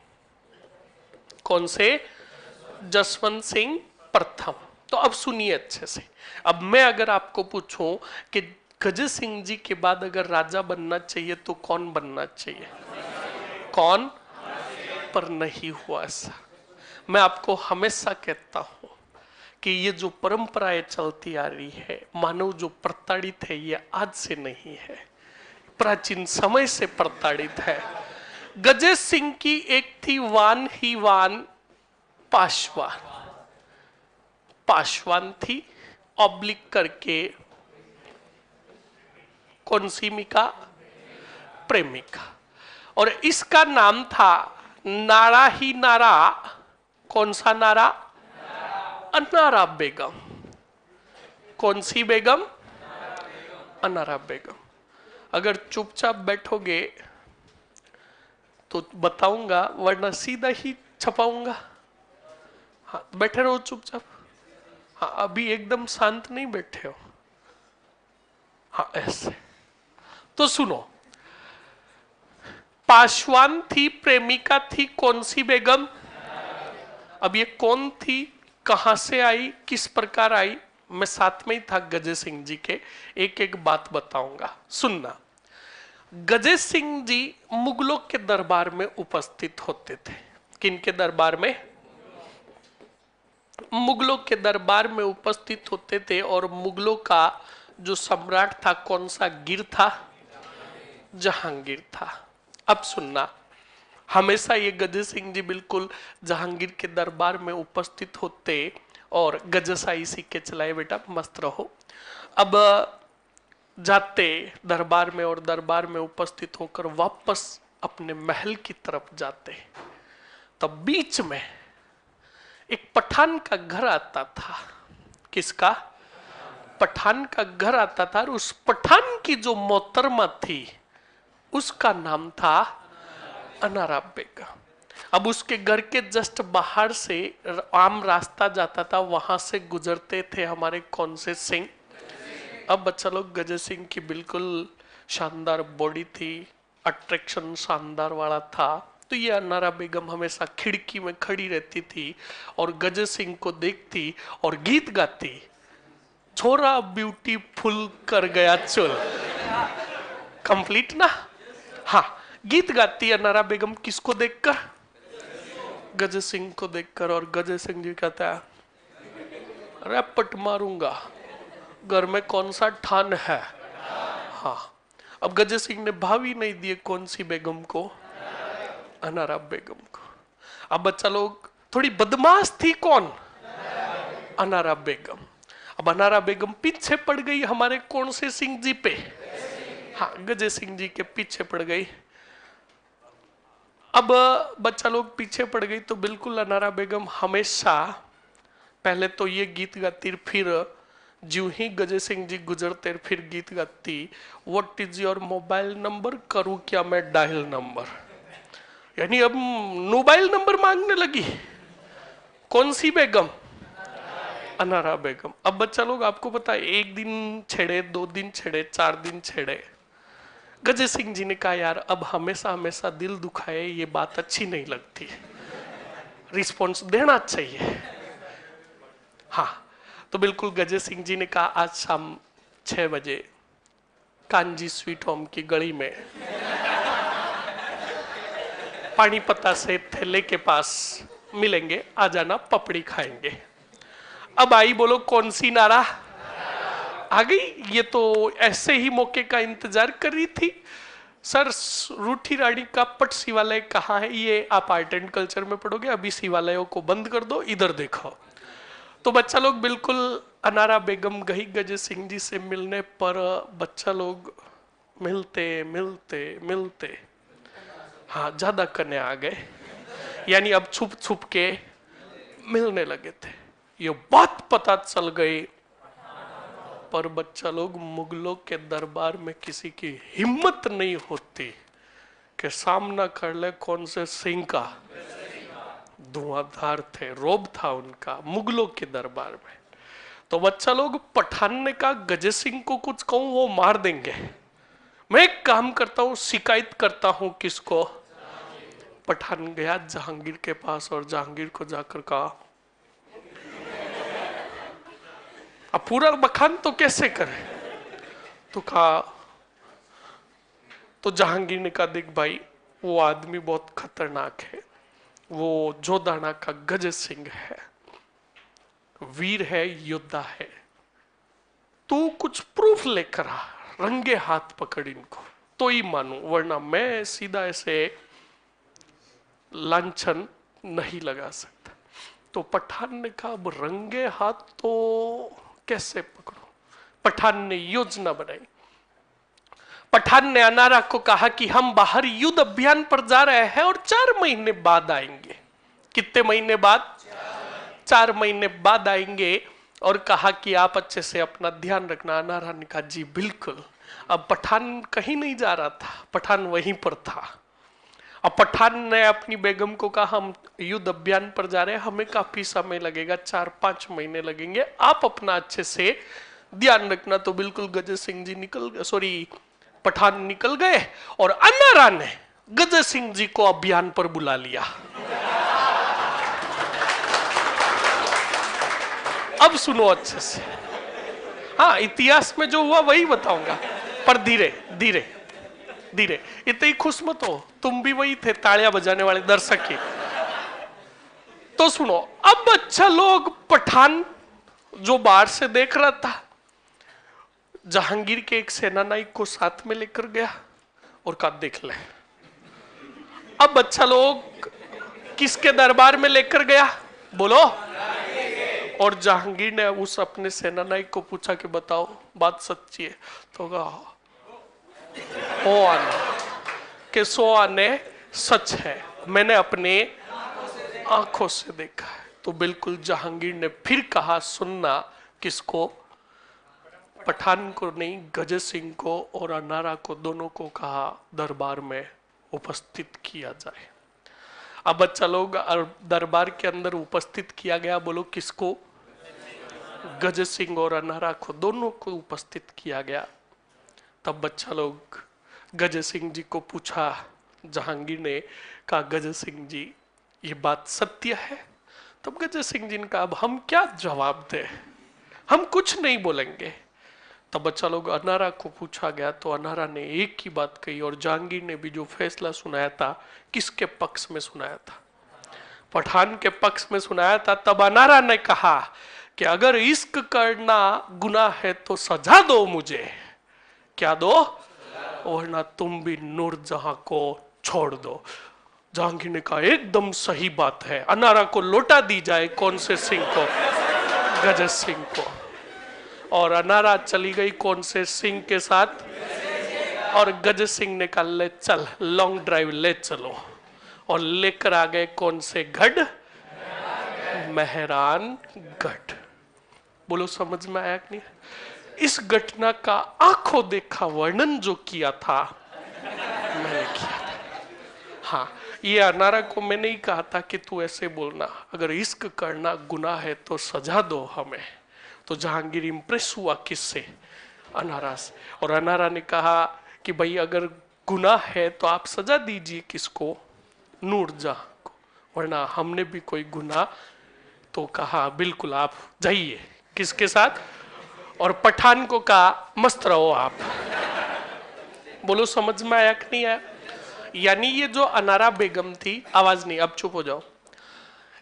कौन से? जसवंत सिंह प्रथम। तो अब सुनिए अच्छे से। अब मैं अगर आपको पूछूं कि गज सिंह जी के बाद अगर राजा बनना चाहिए तो कौन बनना चाहिए? कौन? पर नहीं हुआ ऐसा। मैं आपको हमेशा कहता हूं कि ये जो परंपराएं चलती आ रही है, मानव जो प्रताड़ित है ये आज से नहीं है, प्राचीन समय से प्रताड़ित है। गज सिंह की एक थी वान ही वान पाशवान। पाशवान थी ऑब्लिक करके कौन सी मिका? प्रेमिका। और इसका नाम था नारा ही नारा। कौन सा नारा? अनारा बेगम। कौन सी बेगम? अनारा बेगम। अगर चुपचाप बैठोगे तो बताऊंगा, वरना सीधा ही छपाऊंगा। हाँ बैठे रहो चुपचाप। हाँ अभी एकदम शांत नहीं बैठे हो। हाँ ऐसे। तो सुनो, पासवान थी, प्रेमिका थी, कौन सी बेगम? अब ये कौन थी, कहां से आई, किस प्रकार आई, मैं साथ में ही था गजे सिंह जी के, एक एक बात बताऊंगा, सुनना। गजे सिंह जी मुगलों के दरबार में उपस्थित होते थे। किनके दरबार में? मुगलों के दरबार में उपस्थित होते थे। और मुगलों का जो सम्राट था, कौन सा गिर था? जहांगीर था। अब सुनना, हमेशा ये गजे सिंह जी बिल्कुल जहांगीर के दरबार में उपस्थित होते और गजसाई सीखे चलाए, बेटा मस्त रहो। अब जाते दरबार में और दरबार में उपस्थित होकर वापस अपने महल की तरफ जाते, तब बीच में एक पठान का घर आता था। किसका? पठान का घर आता था। और उस पठान की जो मोहतरमा थी उसका नाम था अनारा बेगम। अब उसके घर के जस्ट बाहर से आम रास्ता जाता था, वहां से गुजरते थे हमारे कौन से सिंह? अब बच्चा लोग, गजे सिंह की बिल्कुल शानदार बॉडी थी, अट्रैक्शन शानदार वाला था। तो ये अनारा बेगम हमेशा खिड़की में खड़ी रहती थी और गजे सिंह को देखती और गीत गाती, छोरा ब्यूटीफुल कर गया चुल। कंप्लीट ना? हाँ, गीत गाती अनारा बेगम किसको देखकर? गजे सिंह को देखकर। और गजे सिंह जी कहता है, अरे पट मारूंगा, घर में कौन सा ठान है? हाँ। अब गजे सिंह ने भावी नहीं दिए, कौन सी बेगम को? अनारा बेगम को। अब बच्चा लोग, थोड़ी बदमाश थी, कौन? अनारा बेगम। अब अनारा बेगम पीछे पड़ गई हमारे कौन से सिंह जी पे? हाँ, गजे सिंह जी के पीछे पड़ गई। अब बच्चा लोग पीछे पड़ गई तो बिल्कुल अनारा बेगम हमेशा पहले तो ये गीत गाती, फिर ज्यों ही गजे सिंह जी गुजरते फिर गीत गाती, what is your mobile number, करूं क्या मैं डायल नंबर। यानी अब मोबाइल नंबर मांगने लगी। कौन सी बेगम? अनारा बेगम। अब बच्चा लोग आपको पता है, एक दिन छेड़े, 2 दिन छेड़े, 4 दिन छेड़े, गजे सिंह जी ने कहा यार अब हमेशा हमेशा दिल दुखाए ये बात अच्छी नहीं लगती, रिस्पॉन्स देना चाहिए। हाँ, तो बिल्कुल गजे सिंह जी ने कहा आज शाम 6 बजे कांजी स्वीट होम की गली में पानीपता से थैले के पास मिलेंगे, आ जाना, पपड़ी खाएंगे। अब आई बोलो कौन सी नारा आ गई? ये तो ऐसे ही मौके का इंतजार कर रही थी। सर, रूठी रानी का पट शिवालय कहाँ है? ये आप आर्ट एंड कल्चर में पढ़ोगे, अभी शिवालयों को बंद कर दो, इधर देखो। तो बच्चा लोग बिल्कुल अनारा बेगम गई गजे सिंह जी से मिलने पर। बच्चा लोग मिलते मिलते मिलते हाँ ज्यादा कने आ गए, यानी अब छुप छुप के मिलने लगे थे। ये बात पता चल गई पर बच्चा लोग, मुगलों के दरबार में किसी की हिम्मत नहीं होती कि सामना कर ले कौन से सिंह का। धुआंधार थे, रोब था उनका मुगलों के दरबार में। तो बच्चा लोग, पठान ने कहा गजे सिंह को कुछ कहूं वो मार देंगे, मैं एक काम करता हूं, शिकायत करता हूं। किसको? पठान गया जहांगीर के पास और जहांगीर को जाकर कहा, अब पूरा बखान तो कैसे करे? तो कहा, तो जहांगीर ने कहा देख भाई, वो आदमी बहुत खतरनाक है, वो जोधाना का गजे सिंह है, वीर है, योद्धा है, तू कुछ प्रूफ लेकर आ, रंगे हाथ पकड़ इनको तो ही मानू, वरना मैं सीधा ऐसे लांछन नहीं लगा सकता। तो पठान ने कहा अब रंगे हाथ तो कैसे पकड़ो? पठान ने योजना बनाई। पठान ने अनारा को कहा कि हम बाहर युद्ध अभियान पर जा रहे हैं और 4 महीने बाद आएंगे। कितने महीने बाद? 4 महीने बाद आएंगे। और कहा कि आप अच्छे से अपना ध्यान रखना। अनारा ने कहा जी बिल्कुल। अब पठान कहीं नहीं जा रहा था, पठान वहीं पर था। अब पठान ने अपनी बेगम को कहा हम युद्ध अभियान पर जा रहे हैं, हमें काफी समय लगेगा, 4-5 महीने लगेंगे, आप अपना अच्छे से ध्यान रखना। तो बिल्कुल गजे सिंह जी पठान निकल गए और अनारा ने गजय सिंह जी को अभियान पर बुला लिया। अब सुनो अच्छे से, हाँ इतिहास में जो हुआ वही बताऊंगा, पर धीरे धीरे धीरे, इतने ही खुश मत हो, तुम भी वही थे तालियां बजाने वाले दर्शक ही। तो सुनो, अब अच्छा लोग पठान जो बाहर से देख रहा था, जहांगीर के एक सेनानायक को साथ में लेकर गया और कहा देख ले। अब अच्छा लोग किसके दरबार में लेकर गया, बोलो। और जहांगीर ने उस अपने सेनानायक को पूछा कि बताओ बात सच्ची है, तो कहा ओ आने के सो आने सच है, मैंने अपने आंखों से देखा है। तो बिल्कुल जहांगीर ने फिर कहा सुनना, किसको, पठान को नहीं, गजय सिंह को और अनारा को, दोनों को कहा दरबार में उपस्थित किया जाए। अब बच्चा लोग दरबार के अंदर उपस्थित किया गया, बोलो किसको, गजय सिंह और अनारा को, दोनों को उपस्थित किया गया। तब बच्चा लोग गजय सिंह जी को पूछा, जहांगीर ने कहा गजय सिंह जी ये बात सत्य है। तब गजय सिंह जी ने कहा अब हम क्या जवाब दें, हम कुछ नहीं बोलेंगे। तब बच्चा लोग अनारा को पूछा गया, तो अनारा ने एक ही बात कही, और जहांगीर ने भी जो फैसला सुनाया था किसके पक्ष में सुनाया था, पठान के पक्ष में सुनाया था। तब अनारा ने कहा कि अगर इश्क करना गुनाह है तो सजा दो मुझे, क्या दो, वरना तुम भी नूरजहां को छोड़ दो। जहांगीर ने कहा एकदम सही बात है, अनारा को लौटा दी जाए, कौन से सिंह को, गजय सिंह को। और अनारा चली गई कौन से सिंह के साथ, और गजय सिंह ने कहा ले चल लॉन्ग ड्राइव ले चलो, और लेकर आ गए कौन से गढ़, मेहरानगढ़। बोलो समझ में आया कि नहीं। इस घटना का आंखों देखा वर्णन जो किया था मैंने किया था। हाँ, ये अनारा को मैंने ही कहा था कि तू ऐसे बोलना, अगर इश्क करना गुनाह है तो सजा दो हमें। तो जहांगीर इंप्रेस हुआ किससे, अनारा से। और अनारा ने कहा कि भाई अगर गुनाह है तो आप सजा दीजिए, किसको, नूरजहां को, वरना हमने भी कोई गुनाह। तो कहा बिल्कुल आप जाइए, किसके साथ, और पठान को कहा मस्त रहो आप। बोलो समझ में आया कि नहीं आया। यानी ये जो अनारा बेगम थी, आवाज नहीं, अब चुप हो जाओ।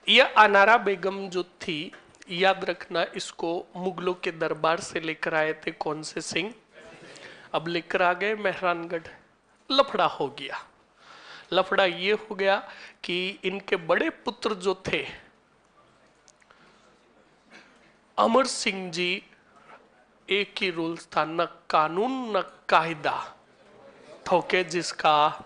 ये अनारा बेगम जो थी, याद रखना, इसको मुगलों के दरबार से लेकर आए थे कौन से सिंह, अब लेकर आ गए मेहरानगढ़। लफड़ा हो गया। लफड़ा ये हो गया कि इनके बड़े पुत्र जो थे अमर सिंह जी, एक ही रूल था, न कानून न कायदा, ठोके जिसका।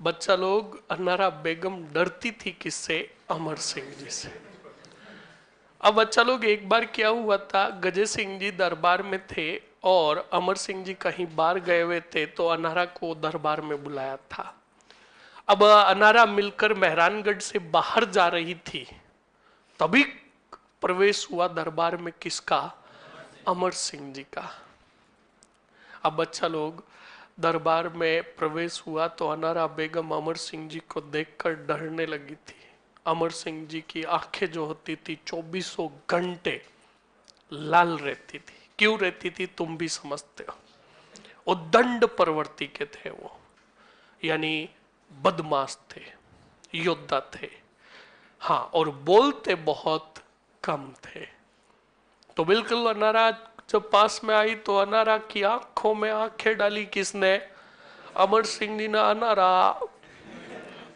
बच्चा लोग, अनारा बेगम डरती थी किससे, अमर सिंह जी से। अब बच्चा लोग एक बार क्या हुआ था, गजय सिंह जी दरबार में थे और अमर सिंह जी कहीं बाहर गए हुए थे, तो अनारा को दरबार में बुलाया था। अब अनारा मिलकर मेहरानगढ़ से बाहर जा रही थी, तभी प्रवेश हुआ दरबार में किसका, अमर सिंह जी का। अब बच्चा लोग दरबार में प्रवेश हुआ तो अनारा बेगम अमर सिंह जी को देखकर डरने लगी थी। अमर सिंह जी की आंखें जो होती थी 24 घंटे लाल रहती थी। क्यों रहती थी तुम भी समझते हो, वो दंड प्रवृत्ति के थे वो, यानी बदमाश थे, योद्धा थे। हाँ, और बोलते बहुत कम थे। तो बिल्कुल अनारा जब पास में आई तो अनारा की आंखों में आंखें डाली किसने, अमर सिंह जी ने। अनारा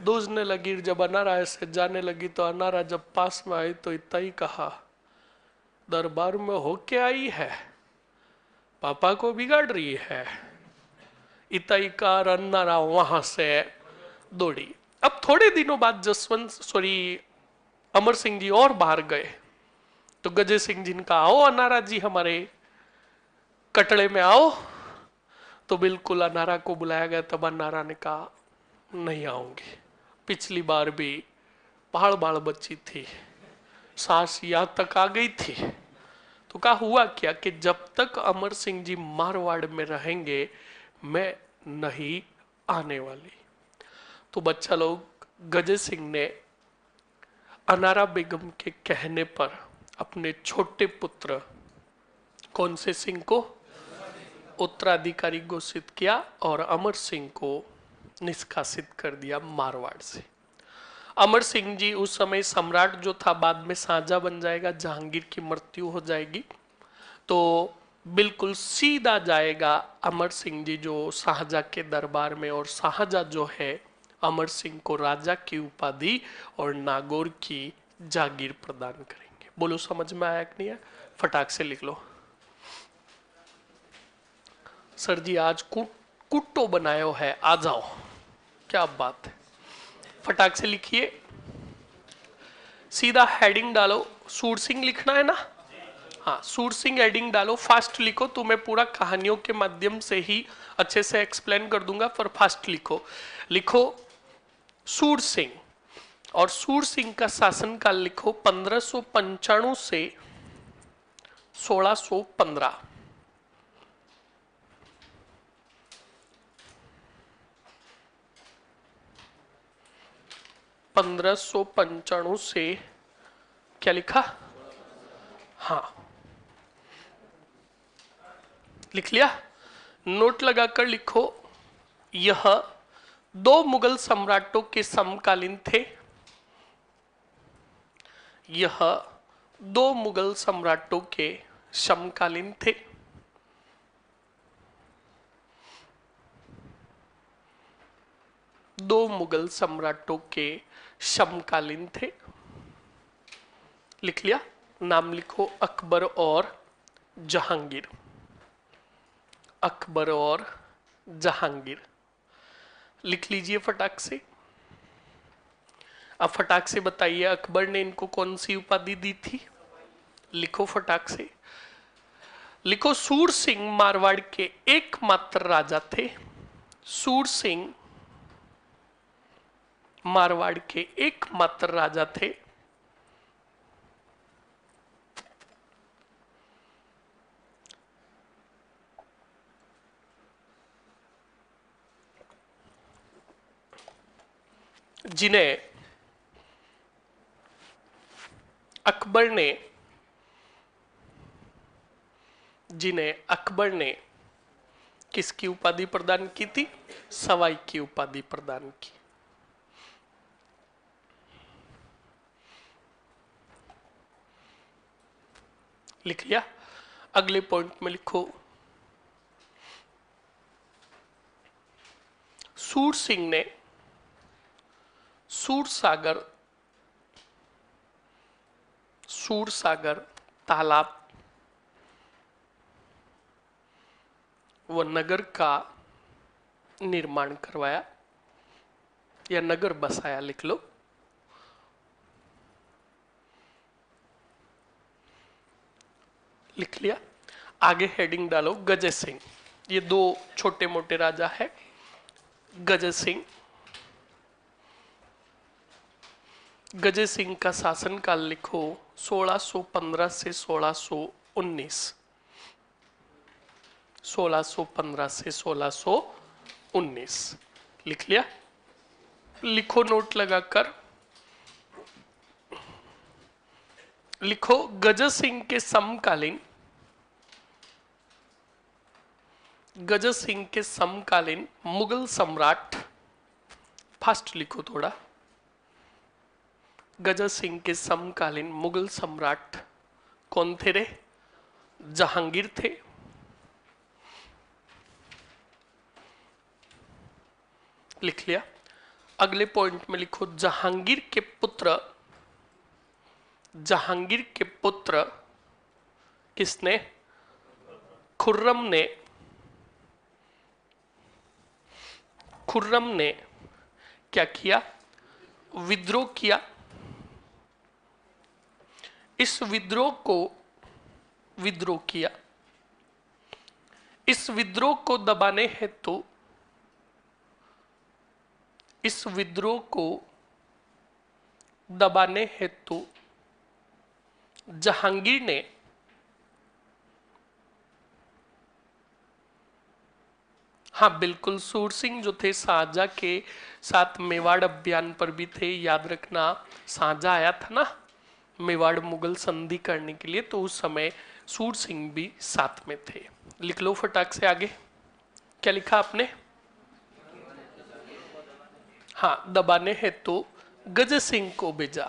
दूजने लगी। जब अनारा ऐसे जाने लगी तो अनारा जब पास में आई तो इतना ही कहा, दरबार में होके आई है, पापा को बिगाड़ रही है। इतना ही कार अनारा वहां से दौड़ी। अब थोड़े दिनों बाद अमर सिंह जी और बाहर गए तो गजय सिंह जी ने कहा, आओ अनारा जी हमारे कटड़े में आओ। तो बिल्कुल अनारा को बुलाया गया। तब अनारा ने कहा नहीं आऊंगी, पिछली बार भी पहाड़ बाड़ बच्ची थी, सांस यहां तक आ गई थी। तो कहा हुआ क्या कि जब तक अमर सिंह जी मारवाड़ में रहेंगे मैं नहीं आने वाली। तो बच्चा लोग, गजय सिंह ने अनारा बेगम के कहने पर अपने छोटे पुत्र कौन से सिंह को उत्तराधिकारी घोषित किया और अमर सिंह को निष्कासित कर दिया मारवाड़ से। अमर सिंह जी उस समय सम्राट जो था, बाद में शाहजहां बन जाएगा, जहांगीर की मृत्यु हो जाएगी, तो बिल्कुल सीधा जाएगा अमर सिंह जी जो शाहजहां के दरबार में, और शाहजहां जो है अमर सिंह को राजा की उपाधि और नागौर की जागीर प्रदान करेंगे। बोलो समझ में आया कि नहीं है? फटाक से लिख लो। सर जी आज कुट्टो बनायो है, आ जाओ, क्या बात है। फटाक से लिखिए, सीधा हेडिंग डालो। सूर सिंह लिखना है ना? हाँ, सूर सिंह हेडिंग डालो, फास्ट लिखो। तुम्हें पूरा कहानियों के माध्यम से ही अच्छे से एक्सप्लेन कर दूंगा, पर फास्ट लिखो। लिखो सूर सिंह, और सूर सिंह का शासनकाल लिखो 1595 से 1615। 1595 से क्या लिखा? हाँ, लिख लिया? नोट लगाकर लिखो, यह दो मुगल सम्राटों के समकालीन थे। यह दो मुगल सम्राटों के समकालीन थे। दो मुगल सम्राटों के समकालीन थे। लिख लिया? नाम लिखो, अकबर और जहांगीर। अकबर और जहांगीर लिख लीजिए फटाक से। अब फटाक से बताइए, अकबर ने इनको कौन सी उपाधि दी थी? लिखो फटाक से। लिखो, सूर सिंह मारवाड़ के एकमात्र राजा थे। सूर सिंह मारवाड़ के एकमात्र राजा थे जिन्हें अकबर ने किसकी उपाधि प्रदान की थी? सवाई की उपाधि प्रदान की। लिख लिया? अगले पॉइंट में लिखो, सूर सिंह ने सूरसागर तालाब व नगर का निर्माण करवाया या नगर बसाया। लिख लो। लिख लिया? आगे हेडिंग डालो, गजय सिंह। ये दो छोटे मोटे राजा है। गजय सिंह, गजय सिंह का शासनकाल लिखो 1615 से 1619। 1615 से 1619 लिख लिया? लिखो नोट लगाकर। लिखो, गजय सिंह के समकालीन मुगल सम्राट, फास्ट लिखो थोड़ा। गजय सिंह के समकालीन मुगल सम्राट कौन थे रे? जहांगीर थे। लिख लिया? अगले पॉइंट में लिखो, जहांगीर के पुत्र किसने? खुर्रम ने क्या किया? विद्रोह किया। इस विद्रोह को दबाने हेतु जहांगीर ने हाँ बिल्कुल, सूर सिंह जो थे शाहजहाँ के साथ मेवाड़ अभियान पर भी थे, याद रखना। शाहजहाँ आया था ना मेवाड़ मुगल संधि करने के लिए, तो उस समय सूर सिंह भी साथ में थे। लिख लो फटाक से आगे। क्या लिखा आपने? हाँ, दबाने हेतु गज सिंह को भेजा।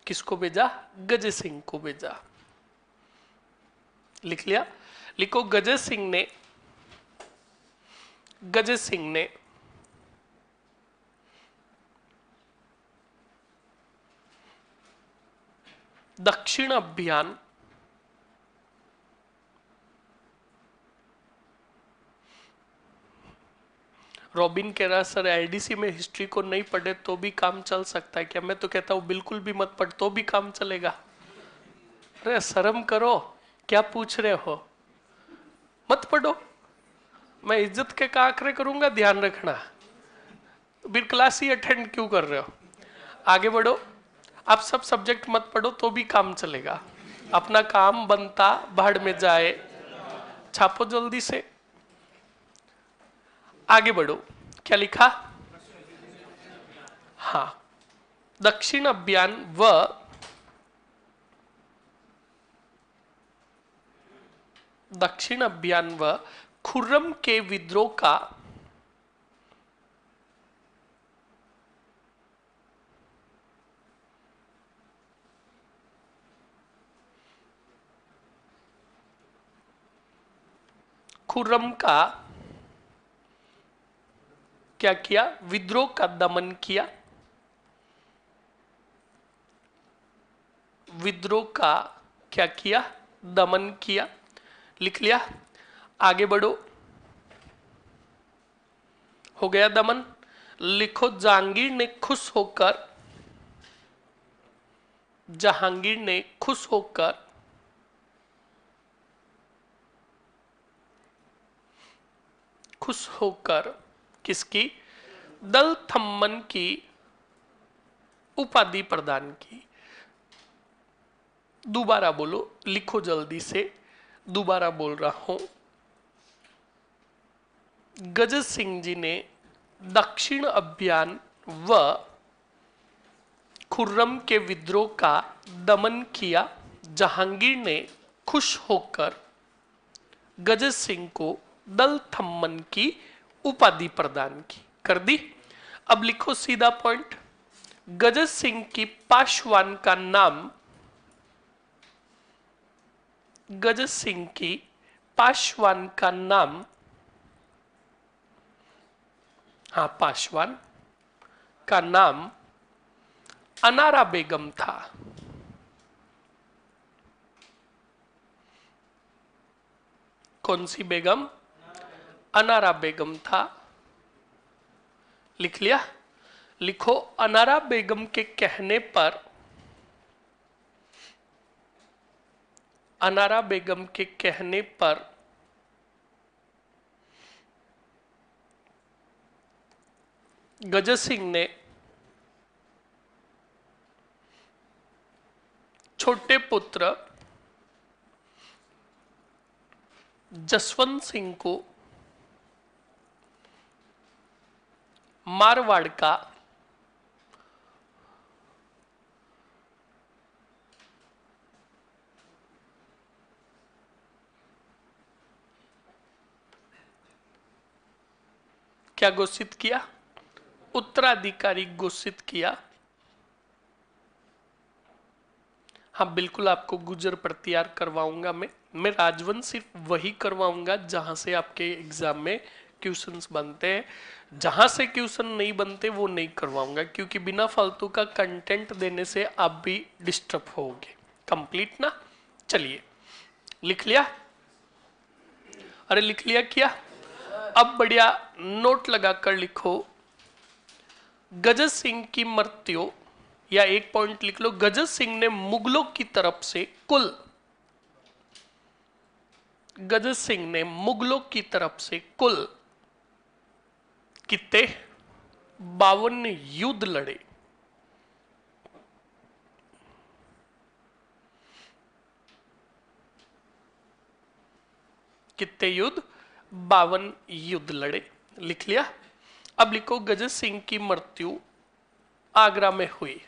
किसको भेजा? गज सिंह को भेजा। लिख लिया? लिखो गज सिंह ने दक्षिण अभियान रॉबिन कह रहा सर एलडीसी में हिस्ट्री को नहीं पढ़े तो भी काम चल सकता है क्या? मैं तो कहता हूं बिल्कुल भी मत पढ़ तो भी काम चलेगा। अरे शर्म करो, क्या पूछ रहे हो? मत पढ़ो, मैं इज्जत के काकरे करूंगा, ध्यान रखना। फिर क्लास ही अटेंड क्यों कर रहे हो? आगे बढ़ो। आप सब सब्जेक्ट मत पढ़ो तो भी काम चलेगा, अपना काम बनता भाड़ में जाए। छापो जल्दी से, आगे बढ़ो। क्या लिखा? हाँ, दक्षिण अभियान व खुर्रम के विद्रोह का खुर्रम का क्या किया? विद्रोह का दमन किया। विद्रोह का क्या किया? दमन किया। लिख लिया? आगे बढ़ो। हो गया दमन। लिखो जहांगीर ने खुश होकर किसकी? दल थम्मन की उपाधि प्रदान की। दोबारा बोलो, लिखो जल्दी से, दोबारा बोल रहा हूं। गज सिंह जी ने दक्षिण अभियान व खुर्रम के विद्रोह का दमन किया। जहांगीर ने खुश होकर गज सिंह को दल थम्मन की उपाधि प्रदान की। कर दी? अब लिखो सीधा पॉइंट। गज सिंह की पासवान का नाम, गज सिंह की पासवान का नाम, हाँ पासवान का नाम अनारा बेगम था। कौन सी बेगम? अनारा बेगम था। लिख लिया? लिखो अनारा बेगम के कहने पर, अनारा बेगम के कहने पर गज सिंह ने छोटे पुत्र जसवंत सिंह को मारवाड़ का क्या घोषित किया? उत्तराधिकारी घोषित किया। हाँ बिल्कुल, आपको गुजर प्रतिहार करवाऊंगा। मैं राजवंश सिर्फ वही करवाऊंगा जहां से आपके एग्जाम में क्वेश्चंस बनते हैं। जहां से क्वेश्चन नहीं बनते वो नहीं करवाऊंगा, क्योंकि बिना फालतू का कंटेंट देने से आप भी डिस्टर्ब होगे। कंप्लीट ना? चलिए, लिख लिया? अरे लिख लिया क्या? अब बढ़िया नोट लगाकर लिखो, गज सिंह की मृत्यु, या एक पॉइंट लिख लो, गज सिंह ने मुगलों की तरफ से कुल, गज सिंह ने मुगलों की तरफ से कुल कितने? 52 युद्ध लड़े। कितने युद्ध? 52 युद्ध लड़े। लिख लिया। अब लिखो गजन सिंह की मृत्यु आगरा में हुई।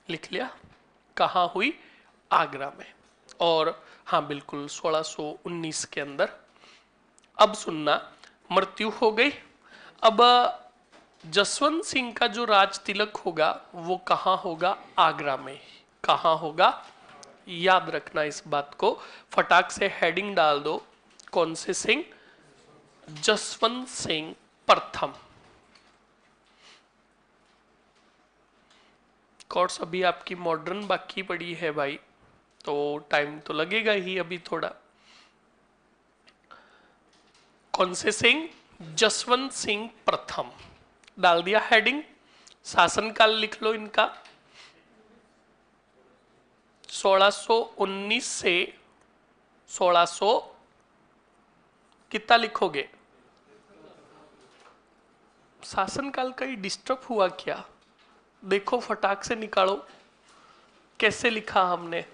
लिख लिया। कहाँ हुई? आगरा में। और हाँ बिल्कुल 1619 के अंदर। अब सुनना, मृत्यु हो गई। अब जसवंत सिंह का जो राज तिलक होगा वो कहाँ होगा? आगरा में। कहाँ होगा? याद रखना इस बात को, फटाक से हेडिंग डाल दो। कौन से सिंह? जसवंत सिंह प्रथम। कोर्स अभी आपकी मॉडर्न बाकी पड़ी है भाई, तो टाइम तो लगेगा ही अभी थोड़ा। कौन से सिंह? जसवंत सिंह प्रथम। डाल दिया हेडिंग। शासनकाल लिख लो इनका, 1619 से 1600 कितना लिखोगे? शासनकाल का ही डिस्टर्ब हुआ क्या? देखो फटाक से निकालो कैसे लिखा हमने।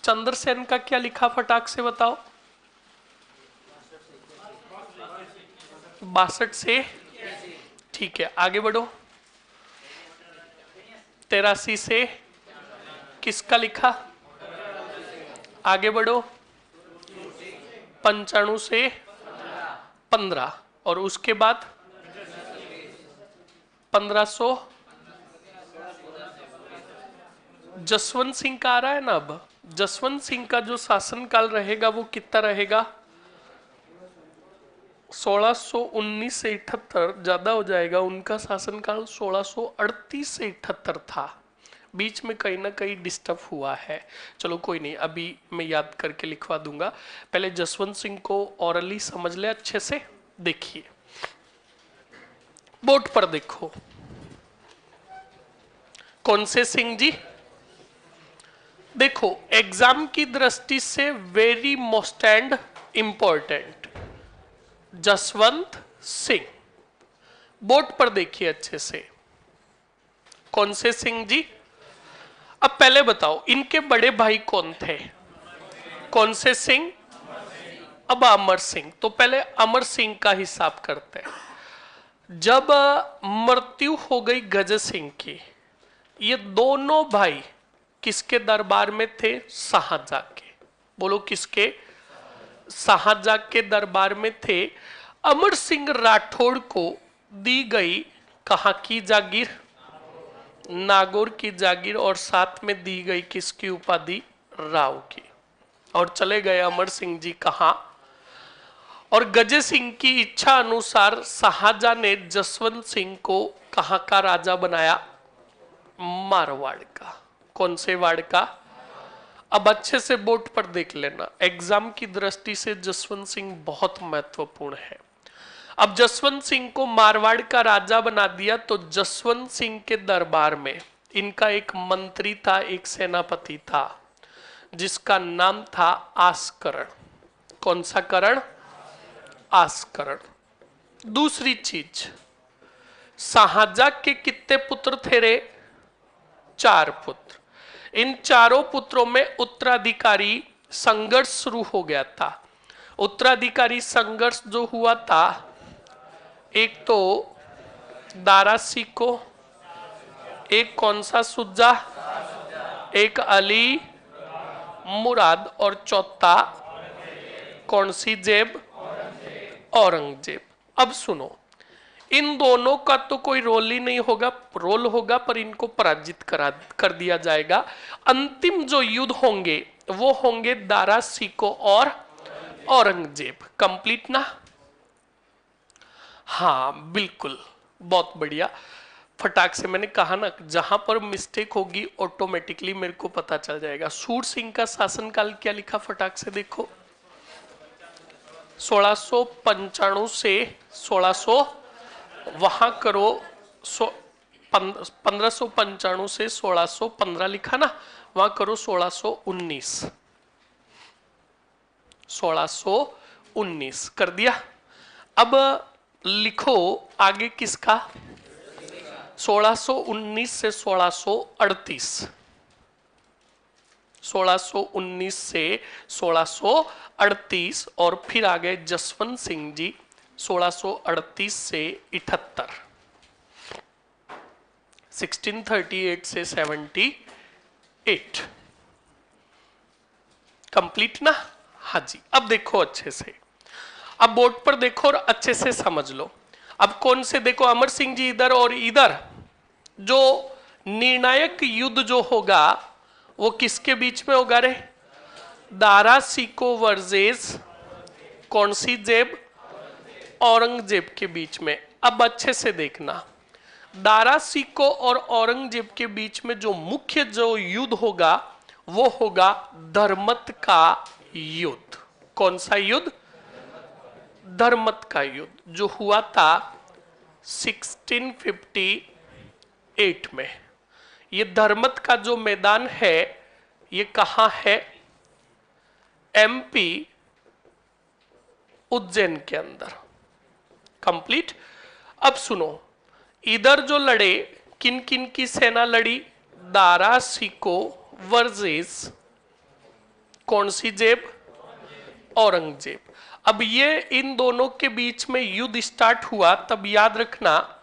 चंद्रसेन का क्या लिखा फटाक से बताओ। 62 से, ठीक है आगे बढ़ो। 83 से किसका लिखा? आगे बढ़ो। 95 से 15 और उसके बाद 1500 जसवंत सिंह का आ रहा है ना। अब जसवंत सिंह का जो शासनकाल रहेगा वो कितना रहेगा? 1619 से 78 ज्यादा हो जाएगा। उनका शासनकाल 1638 से 78 था। बीच में कहीं ना कहीं डिस्टर्ब हुआ है। चलो कोई नहीं, अभी मैं याद करके लिखवा दूंगा। पहले जसवंत सिंह को ऑरली समझ ले अच्छे से। देखिए बोर्ड पर देखो, कौन से सिंह जी? देखो एग्जाम की दृष्टि से very most and important, Jaswant Singh. Board पर देखिए अच्छे से, कौन से सिंह जी? अब पहले बताओ इनके बड़े भाई कौन थे? कौन से सिंह? अब अमर सिंह। तो पहले अमर सिंह का हिसाब करते हैं। जब मृत्यु हो गई गज सिंह की, ये दोनों भाई किसके दरबार में थे? शाहजहां के। बोलो किसके? शाहजहां के दरबार में थे। अमर सिंह राठौड़ को दी गई कहां की जागीर? नागौर की जागीर। और साथ में दी गई किसकी उपाधि? राव की। और चले गए अमर सिंह जी कहां? और गजे सिंह की इच्छा अनुसार शाहजहां ने जसवंत सिंह को कहां का राजा बनाया? मारवाड़ का। कौन से वाड़ का? अब अच्छे से बोर्ड पर देख लेना, एग्जाम की दृष्टि से जसवंत सिंह बहुत महत्वपूर्ण है। अब जसवंत सिंह को मारवाड़ का राजा बना दिया, तो जसवंत सिंह के दरबार में इनका एक मंत्री था, एक सेनापति था, जिसका नाम था आस्करण। कौन सा करण? आस्करण। दूसरी चीज, शाहजहां के कितने पुत्र थे रे? 4 पुत्र। इन चारों पुत्रों में उत्तराधिकारी संघर्ष शुरू हो गया था। उत्तराधिकारी संघर्ष जो हुआ था, एक तो दारा सिको, एक कौन सा सुजा, एक अली मुराद, और चौथा कौन सी जेब? औरंगजेब। अब सुनो, इन दोनों का तो कोई रोल ही नहीं होगा, रोल होगा पर इनको पराजित कर दिया जाएगा। अंतिम जो युद्ध होंगे वो होंगे दारा सिको और औरंगजेब। कंप्लीट ना? हाँ बिल्कुल, बहुत बढ़िया। फटाक से मैंने कहा ना, जहां पर मिस्टेक होगी ऑटोमेटिकली मेरे को पता चल जाएगा। सूर सिंह का शासनकाल क्या लिखा फटाक से देखो। 1695 से 1600, वहां करो 1595 से 1615 लिखा ना, वहां करो 1619। 1619 कर दिया। अब लिखो आगे किसका? 1619 से 1638, 1619 से 1638, और फिर आ गए जसवंत सिंह जी 1638 से 78, 1638 से 78। कंप्लीट ना? हाँ जी। अब देखो अच्छे से, अब बोर्ड पर देखो और अच्छे से समझ लो। अब कौन से देखो, अमर सिंह जी इधर और इधर, जो निर्णायक युद्ध जो होगा वो किसके बीच में होगा रे? दारा सिको वर्सेस कौन सी जेब? औरंगजेब के बीच में। अब अच्छे से देखना, दारा सिको और औरंगजेब के बीच में जो मुख्य जो युद्ध होगा वो होगा धर्मत का युद्ध। कौन सा युद्ध? धर्मत का युद्ध, जो हुआ था 1658 में। ये धर्मत का जो मैदान है ये कहां है? एमपी उज्जैन के अंदर। कंप्लीट। अब सुनो, इधर जो लड़े, किन किन की सेना लड़ी? दारा सिको वर्सेस कौन सी जेब? औरंगजेब। अब ये इन दोनों के बीच में युद्ध स्टार्ट हुआ, तब याद रखना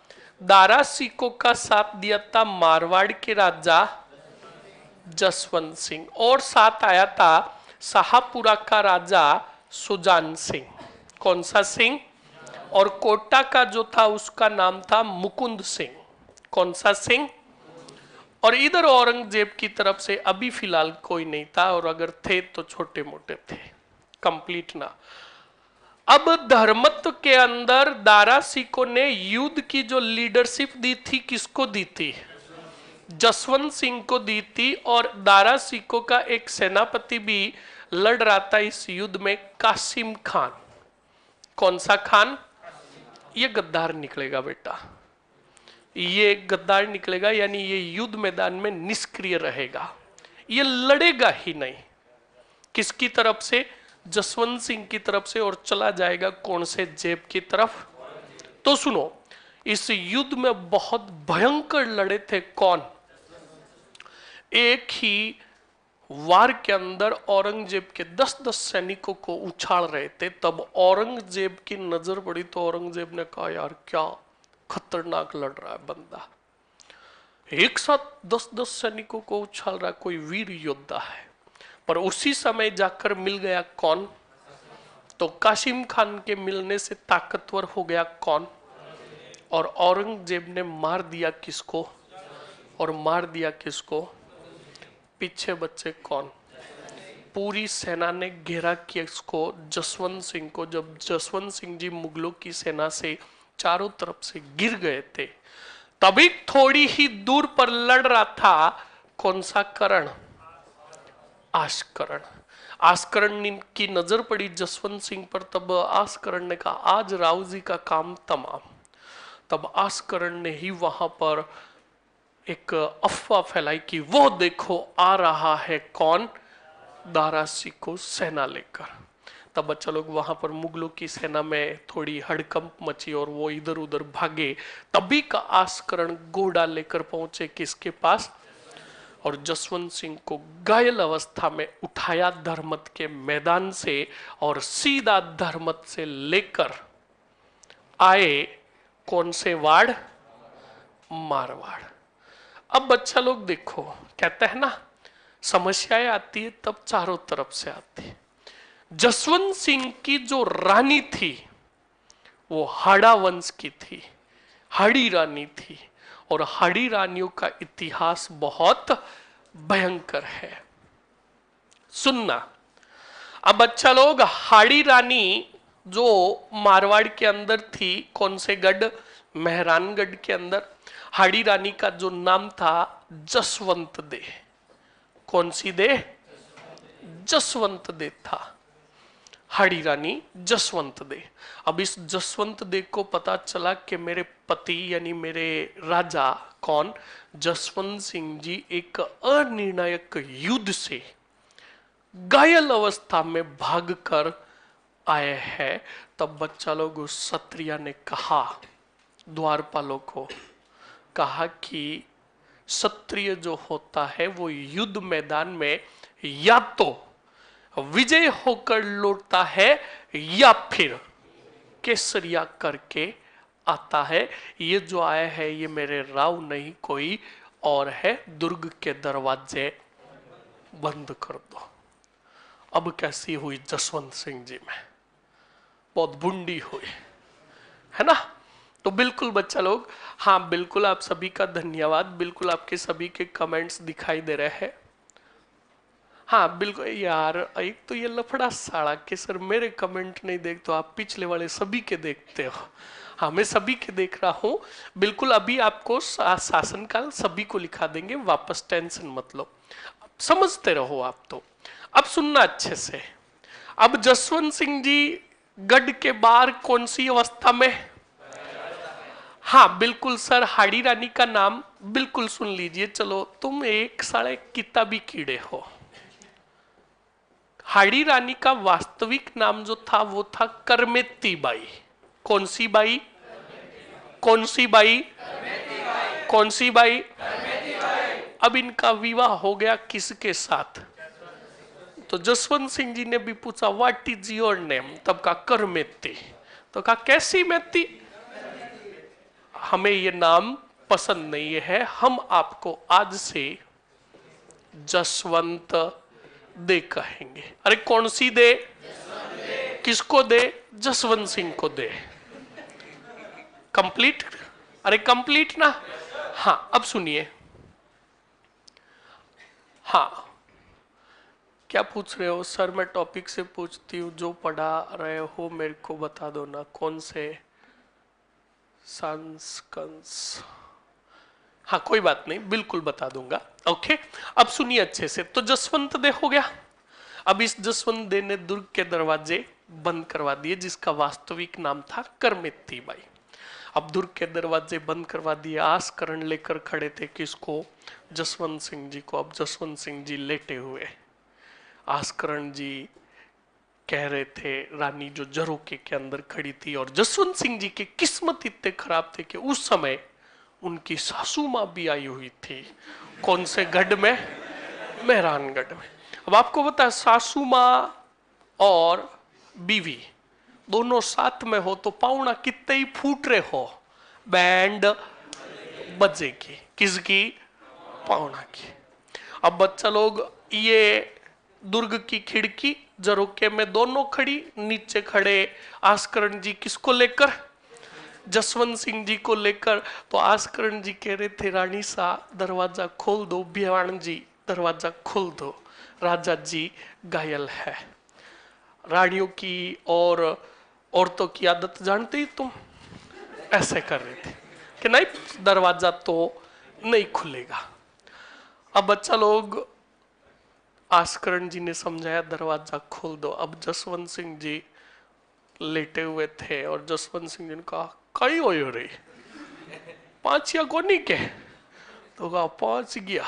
दारा सिको का साथ दिया था मारवाड़ के राजा जसवंत सिंह, और साथ आया था शाहपुरा का राजा सुजान सिंह। कौन सा सिंह? और कोटा का जो था उसका नाम था मुकुंद सिंह। कौन सा सिंह? और इधर औरंगजेब की तरफ से अभी फिलहाल कोई नहीं था, और अगर थे तो छोटे मोटे थे। कंप्लीट ना? अब धर्मत्व के अंदर दारा सिको ने युद्ध की जो लीडरशिप दी थी, किसको दी थी? जसवंत सिंह को दी थी। और दारा सिको का एक सेनापति भी लड़ रहा था इस युद्ध में, कासिम खान। कौन सा खान? ये गद्दार निकलेगा बेटा, ये गद्दार निकलेगा, यानी ये युद्ध मैदान में निष्क्रिय रहेगा, ये लड़ेगा ही नहीं। किसकी तरफ से? जसवंत सिंह की तरफ से, और चला जाएगा कौन से जेब की तरफ? तो सुनो, इस युद्ध में बहुत भयंकर लड़े थे कौन? एक ही वार के अंदर औरंगजेब के 10-10 सैनिकों को उछाल रहे थे। तब औरंगजेब की नजर पड़ी तो औरंगजेब ने कहा, यार क्या खतरनाक लड़ रहा है बंदा, एक साथ 10-10 सैनिकों को उछाल रहा है, कोई वीर योद्धा है। पर उसी समय जाकर मिल गया कौन? तो कासिम खान के मिलने से ताकतवर हो गया कौन? और औरंगजेब ने मार दिया किसको? और मार दिया किसको? पीछे बच्चे कौन? पूरी सेना ने घेरा किया इसको, जसवंत सिंह को। जब जसवंत सिंह जी मुगलों की सेना से चारों तरफ से गिर गए थे, तभी थोड़ी ही दूर पर लड़ रहा था कौन सा करण? आस्करण। आस्करण की नजर पड़ी जसवंत सिंह पर, तब आस्करण ने कहा, आज राव जी का काम तमाम। तब आस्करण ने ही वहां पर एक अफवाह फैलाई कि वो देखो आ रहा है कौन? दारा सिको सेना लेकर। तब बच्चा लोग वहां पर मुगलों की सेना में थोड़ी हड़कंप मची और वो इधर उधर भागे। तभी का आस्करण घोड़ा लेकर पहुंचे किसके पास? और जसवंत सिंह को घायल अवस्था में उठाया धर्मत के मैदान से, और सीधा धर्मत से लेकर आए कौन से वाड़? मारवाड़। अब बच्चा लोग देखो, कहते हैं ना समस्याएं आती है तब चारों तरफ से आती है। जसवंत सिंह की जो रानी थी वो हाड़ा वंश की थी, हाड़ी रानी थी, और हाड़ी रानियों का इतिहास बहुत भयंकर है। सुनना, अब बच्चा लोग, हाड़ी रानी जो मारवाड़ के अंदर थी, कौन से गढ़? मेहरानगढ़ के अंदर। हाड़ी रानी का जो नाम था जसवंत दे। कौन सी दे? जसवंत दे था। हाड़ी रानी जसवंत दे। अब इस जसवंत दे को पता चला कि मेरे पति यानी मेरे राजा कौन? जसवंत सिंह जी एक अनिर्णायक युद्ध से घायल अवस्था में भागकर आए हैं। तब बच्चा लोग उस क्षत्रिय ने कहा द्वारपालों को, कहा कि क्षत्रिय जो होता है वो युद्ध मैदान में या तो विजय होकर लौटता है या फिर केसरिया करके आता है। ये जो आया है ये मेरे राव नहीं कोई और है, दुर्ग के दरवाजे बंद कर दो। अब कैसी हुई जसवंत सिंह जी में, बहुत बुंडी हुई है ना। तो बिल्कुल बच्चा लोग, हाँ बिल्कुल आप सभी का धन्यवाद, बिल्कुल आपके सभी के कमेंट्स दिखाई दे रहे हैं। हाँ बिल्कुल यार, एक तो ये लफड़ा साड़ा के सर मेरे कमेंट नहीं देख तो आप पिछले वाले सभी के देखते हो। हाँ मैं सभी के देख रहा हूँ, बिल्कुल अभी आपको शासनकाल सभी को लिखा देंगे, वापस टेंशन मत लो, समझते रहो आप। तो अब सुनना अच्छे से। अब जसवंत सिंह जी गढ़ के बाहर कौन सी अवस्था में? हाँ बिल्कुल सर, हाड़ी रानी का नाम बिल्कुल सुन लीजिए। चलो तुम एक साढ़े किताबी कीड़े हो। हाड़ी रानी का वास्तविक नाम जो था वो था करमेती बाई। कौन सी बाई? कौन सी बाई? कौन सी बाई? अब इनका विवाह हो गया किसके साथ? तो जसवंत सिंह जी ने भी पूछा व्हाट इज योर नेम, तब का करमेती। तो कहा कैसी मेती, हमें ये नाम पसंद नहीं है, हम आपको आज से जसवंत दे कहेंगे। अरे कौन सी दे? किसको दे? जसवंत सिंह को दे। कंप्लीट? अरे कंप्लीट ना। हाँ अब सुनिए। हाँ क्या पूछ रहे हो सर? मैं टॉपिक से पूछती हूँ, जो पढ़ा रहे हो मेरे को बता दो ना, कौन से संस्कंस? हाँ कोई बात नहीं, बिल्कुल बता दूंगा। ओके अब सुनिए अच्छे से। तो जसवंत दे हो गया। अब इस जसवंत दे ने दुर्ग के दरवाजे बंद करवा दिए, जिसका वास्तविक नाम था करमेती बाई। अब दुर्ग के दरवाजे बंद करवा दिए, आस्करण लेकर खड़े थे किसको? जसवंत सिंह जी को। अब जसवंत सिंह जी लेटे हुए, आस्करण जी कह रहे थे, रानी जो झरोके के अंदर खड़ी थी। और जसवंत सिंह जी की किस्मत इतने खराब थे कि उस समय उनकी सासू माँ भी आई हुई थी। कौन से गढ़ में? मेहरानगढ़ में। अब आपको बता, सासू माँ और बीवी दोनों साथ में हो तो पाउना कितने ही फूट रहे हो, बैंड बजेगी। किसकी? पाउना की। अब बच्चा लोग, ये दुर्ग की खिड़की झरोके में दोनों खड़ी, नीचे खड़े आस्करण जी किसको लेकर? जसवंत सिंह जी को लेकर। तो आस्करण जी कह रहे थे रानी सा दरवाजा खोल दो, भिवाण जी दरवाजा खोल दो, राजा जी घायल है। रानियों की और औरतों की आदत जानते ही तुम, ऐसे कर रहे थे कि नहीं दरवाजा तो नहीं खुलेगा। अब बच्चा लोग, आस्करण जी ने समझाया दरवाजा खोल दो। अब जसवंत सिंह जी लेटे हुए थे और जसवंत सिंह जी ने कहा कहीं हो रही पांच या कोनी के? तो कहा पहुंच गया,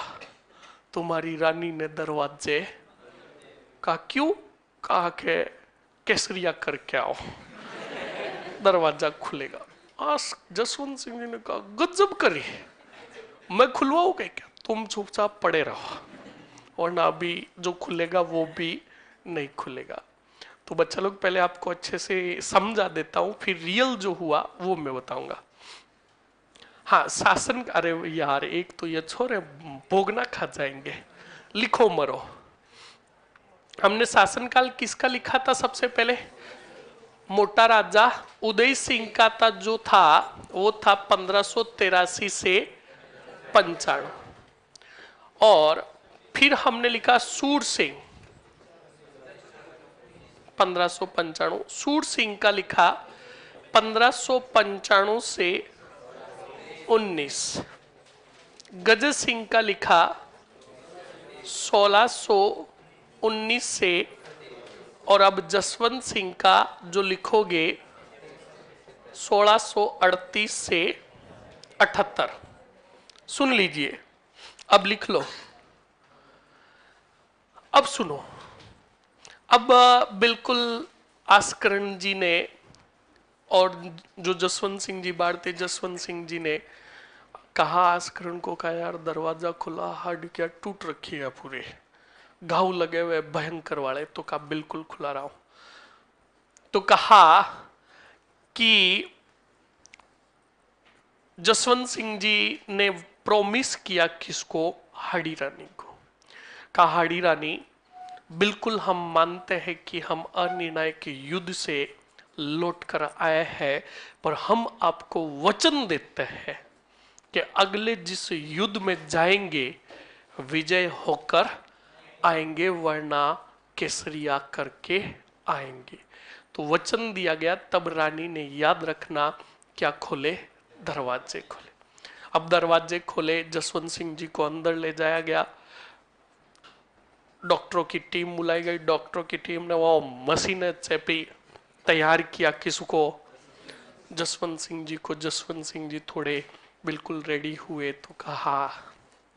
तुम्हारी रानी ने दरवाजे। कहा क्यों? कहा के केसरिया करके आओ, दरवाजा खुलेगा। जसवंत सिंह जी ने कहा गजब करी, मैं खुलवाऊं क्या? तुम चुपचाप पड़े रहो, वरना अभी जो खुलेगा वो भी नहीं खुलेगा। तो बच्चा लोग पहले आपको अच्छे से समझा देता हूं, फिर रियल जो हुआ वो मैं बताऊंगा। हाँ शासन, अरे यार एक तो ये छोरे भोगना खा जाएंगे, लिखो मरो। हमने शासनकाल किसका लिखा था सबसे पहले? मोटा राजा उदय सिंह का था, जो था वो था 1583 से 95। और फिर हमने लिखा सूर सिंह 1595। सूर सिंह का लिखा 1595 से 19। गज सिंह का लिखा 1619 से। और अब जसवंत सिंह का जो लिखोगे 1638 से 78। सुन लीजिए, अब लिख लो। अब सुनो, अब बिल्कुल आस्करण जी ने और जो जसवंत सिंह जी बाढ़ थे, जसवंत सिंह जी ने कहा आस्करण को, कहा यार दरवाजा खुला, हड्डियां टूट रखी है, पूरे घाव लगे हुए भयंकर वाले। तो कहा बिल्कुल खुला रहा हूं। तो कहा कि जसवंत सिंह जी ने प्रॉमिस किया किसको, हाड़ी रानी को। कहा हाड़ी रानी बिल्कुल हम मानते हैं कि हम अनिर्णायक युद्ध से लौट कर आए हैं, पर हम आपको वचन देते हैं कि अगले जिस युद्ध में जाएंगे विजय होकर आएंगे, वरना केसरिया करके आएंगे। तो वचन दिया गया। तब रानी ने याद रखना क्या खोले, दरवाजे खोले। अब दरवाजे खोले, जसवंत सिंह जी को अंदर ले जाया गया। डॉक्टरों की टीम बुलाई गई। डॉक्टरों की टीम ने वो मशीनें चेपी, तैयार किया किसको, जसवंत सिंह जी को। जसवंत सिंह जी थोड़े बिल्कुल रेडी हुए। तो कहा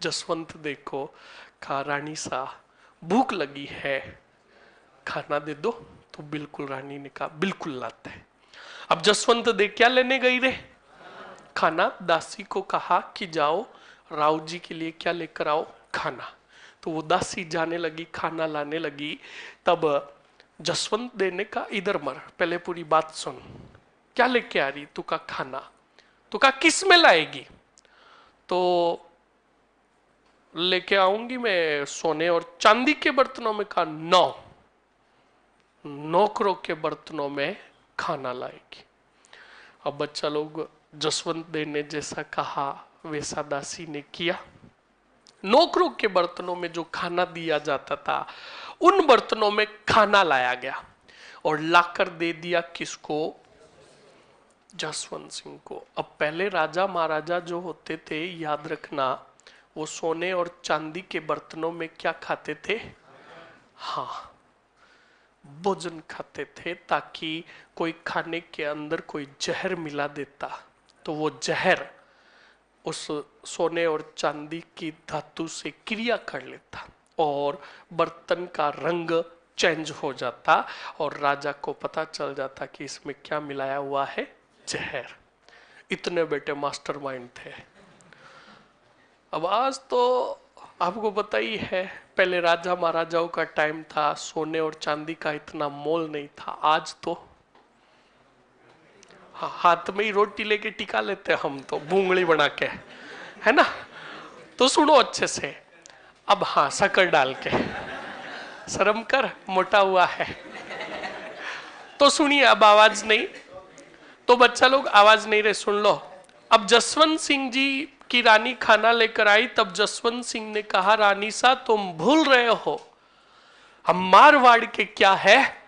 जसवंत देखो, कहा रानी सा भूख लगी है, खाना दे दो। तो बिल्कुल रानी ने कहा बिल्कुल लाते हैं। अब जसवंत दे क्या लेने गई रे, खाना। दासी को कहा कि जाओ राव जी के लिए क्या लेकर आओ, खाना। तो वो दासी जाने लगी, खाना लाने लगी। तब जसवंत दे ने कहा इधर मर, पहले पूरी बात सुन, क्या लेके आ रही तू? का खाना। तो कहा किस में लाएगी? तो लेके आऊंगी मैं सोने और चांदी के बर्तनों में। कहा 9 नौकरों के बर्तनों में खाना लाएगी। अब बच्चा लोग, जसवंत दे ने जैसा कहा वैसा दासी ने किया। नौकरों के बर्तनों में जो खाना दिया जाता था, उन बर्तनों में खाना लाया गया और लाकर दे दिया किसको, जसवंत सिंह को। अब पहले राजा महाराजा जो होते थे, याद रखना, वो सोने और चांदी के बर्तनों में क्या खाते थे, हाँ भोजन खाते थे, ताकि कोई खाने के अंदर कोई जहर मिला देता तो वो जहर उस सोने और चांदी की धातु से क्रिया कर लेता और बर्तन का रंग चेंज हो जाता और राजा को पता चल जाता कि इसमें क्या मिलाया हुआ है, जहर। इतने बेटे मास्टरमाइंड थे। अब आज तो आपको पता ही है, पहले राजा महाराजाओं का टाइम था, सोने और चांदी का इतना मोल नहीं था। आज तो हाँ, हाथ में ही रोटी लेके टिका लेते हैं हम तो, भूंगली बना के, है ना। तो सुनो अच्छे से। अब हाँ, शक्कर डाल के, शर्म कर, मोटा हुआ है। तो सुनिए, अब आवाज नहीं, तो बच्चा लोग आवाज नहीं रहे, सुन लो। अब जसवंत सिंह जी की रानी खाना लेकर आई। तब जसवंत सिंह ने कहा रानी सा तुम भूल रहे हो, हम मारवाड़ के क्या है,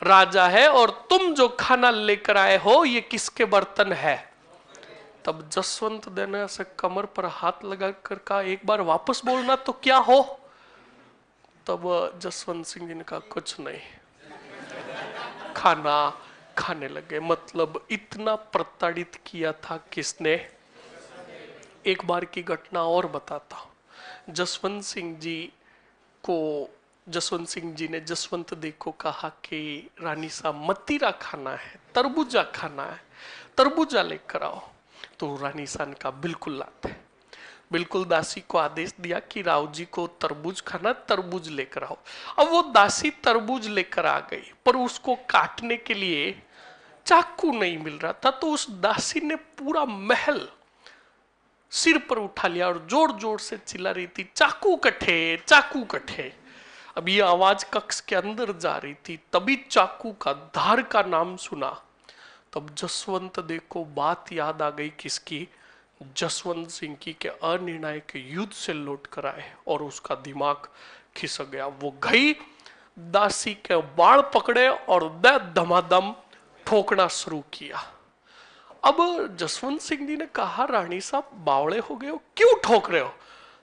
राजा है, और तुम जो खाना लेकर आए हो ये किसके बर्तन है। तब जसवंत देने से कमर पर हाथ लगा कर कहा एक बार वापस बोलना तो क्या हो। तब जसवंत सिंह जी ने कहा कुछ नहीं, खाना खाने लगे। मतलब इतना प्रताड़ित किया था किसने। एक बार की घटना और बताता हूं। जसवंत सिंह जी ने जसवंत दे को कहा कि रानी साहब मतीरा खाना है, तरबूजा खाना है, तरबूजा लेकर आओ। तो रानी साहब ने कहा बिल्कुल लाते। बिल्कुल दासी को आदेश दिया कि राव जी को तरबूज खाना, तरबूज लेकर आओ। अब वो दासी तरबूज लेकर आ गई, पर उसको काटने के लिए चाकू नहीं मिल रहा था। तो उस दासी ने पूरा महल सिर पर उठा लिया और जोर जोर से चिल्ला रही थी चाकू कट्ठे, चाकू कट्ठे। अब ये आवाज कक्ष के अंदर जा रही थी, तभी चाकू का धार का नाम सुना। तब जसवंत दे को बात याद आ गई किसकी, जसवंत सिंह की, के अनिर्णायक युद्ध से लौट कर आए और उसका दिमाग खिसक गया। वो गई, दासी के बाल पकड़े और धमाधम ठोकना शुरू किया। अब जसवंत सिंह जी ने कहा रानी साहब बावड़े हो गए हो, क्यों ठोक रहे हो।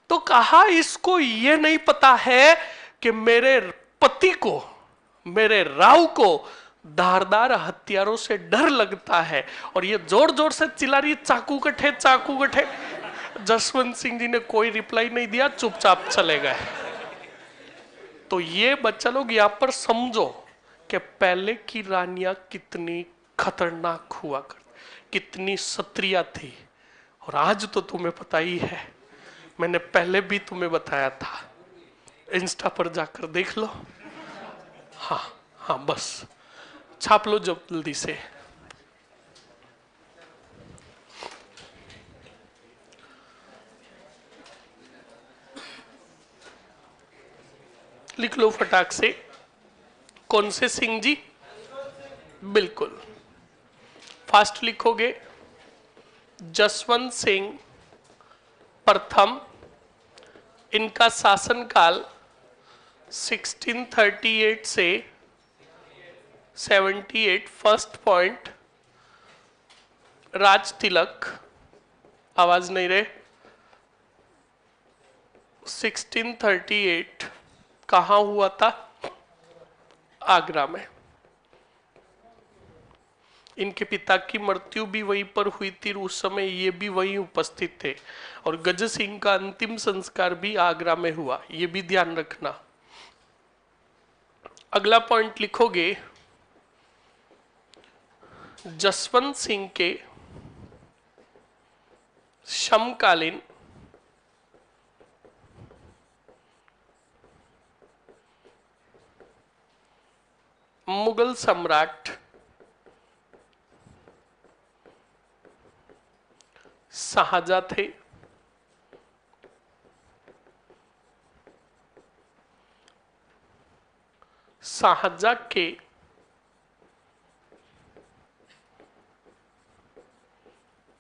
तो कहा इसको ये नहीं पता है कि मेरे पति को, मेरे राव को धारदार हथियारों से डर लगता है, और ये जोर जोर से चिल्ला रही चाकू कट्ठे, चाकू कट्ठे। जसवंत सिंह जी ने कोई रिप्लाई नहीं दिया, चुपचाप चले गए। तो ये बच्चा लोग यहां पर समझो कि पहले की रानियां कितनी खतरनाक हुआ करती, कितनी सत्रिया थी, और आज तो तुम्हें पता ही है, मैंने पहले भी तुम्हें बताया था, इंस्टा पर जाकर देख लो। हाँ हाँ, बस छाप लो जल्दी से। लिख लो फटाक से। कौन से सिंह जी? बिल्कुल, फास्ट लिखोगे। जसवंत सिंह प्रथम, इनका शासनकाल 1638 से 78। फर्स्ट पॉइंट, राज तिलक, आवाज नहीं रहे, 1638 कहाँ हुआ था? आगरा में। इनके पिता की मृत्यु भी वहीं पर हुई थी, उस समय ये भी वहीं उपस्थित थे। और गज सिंह का अंतिम संस्कार भी आगरा में हुआ, ये भी ध्यान रखना। अगला पॉइंट लिखोगे, जसवंत सिंह के समकालीन मुगल सम्राट शाहजहां थे। शाहजहां के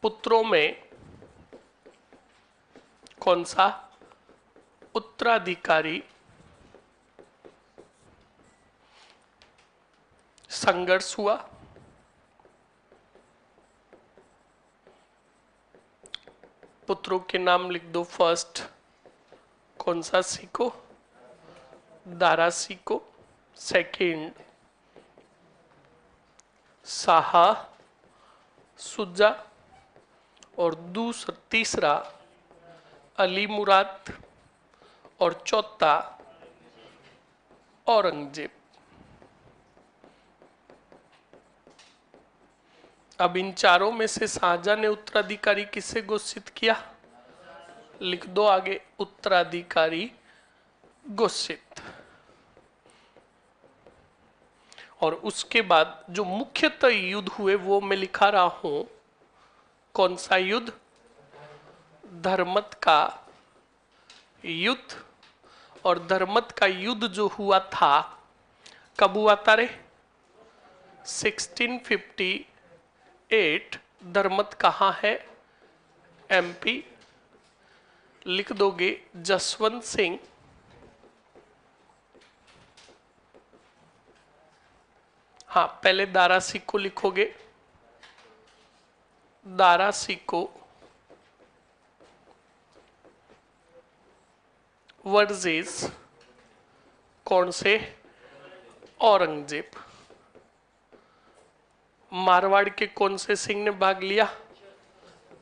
पुत्रों में कौन सा उत्तराधिकारी संघर्ष हुआ? पुत्रों के नाम लिख दो। फर्स्ट कौन सा सिको? दारा सिको। सेकंड शाह सुजा। और तीसरा अली मुराद। और चौथा औरंगजेब। अब इन चारों में से शाहजहां ने उत्तराधिकारी किसे घोषित किया? लिख दो आगे, उत्तराधिकारी घोषित। और उसके बाद जो मुख्यतः युद्ध हुए वो मैं लिखा रहा हूं। कौन सा युद्ध? धर्मत का युद्ध। और धर्मत का युद्ध जो हुआ था कब हुआ था रे? 1658। धर्मत कहाँ है? एमपी। लिख दोगे जसवंत सिंह हाँ, पहले दारा सिक्को लिखोगे। दारा सिक्को वर्सेस कौन से? औरंगजेब। मारवाड़ के कौन से सिंह ने भाग लिया?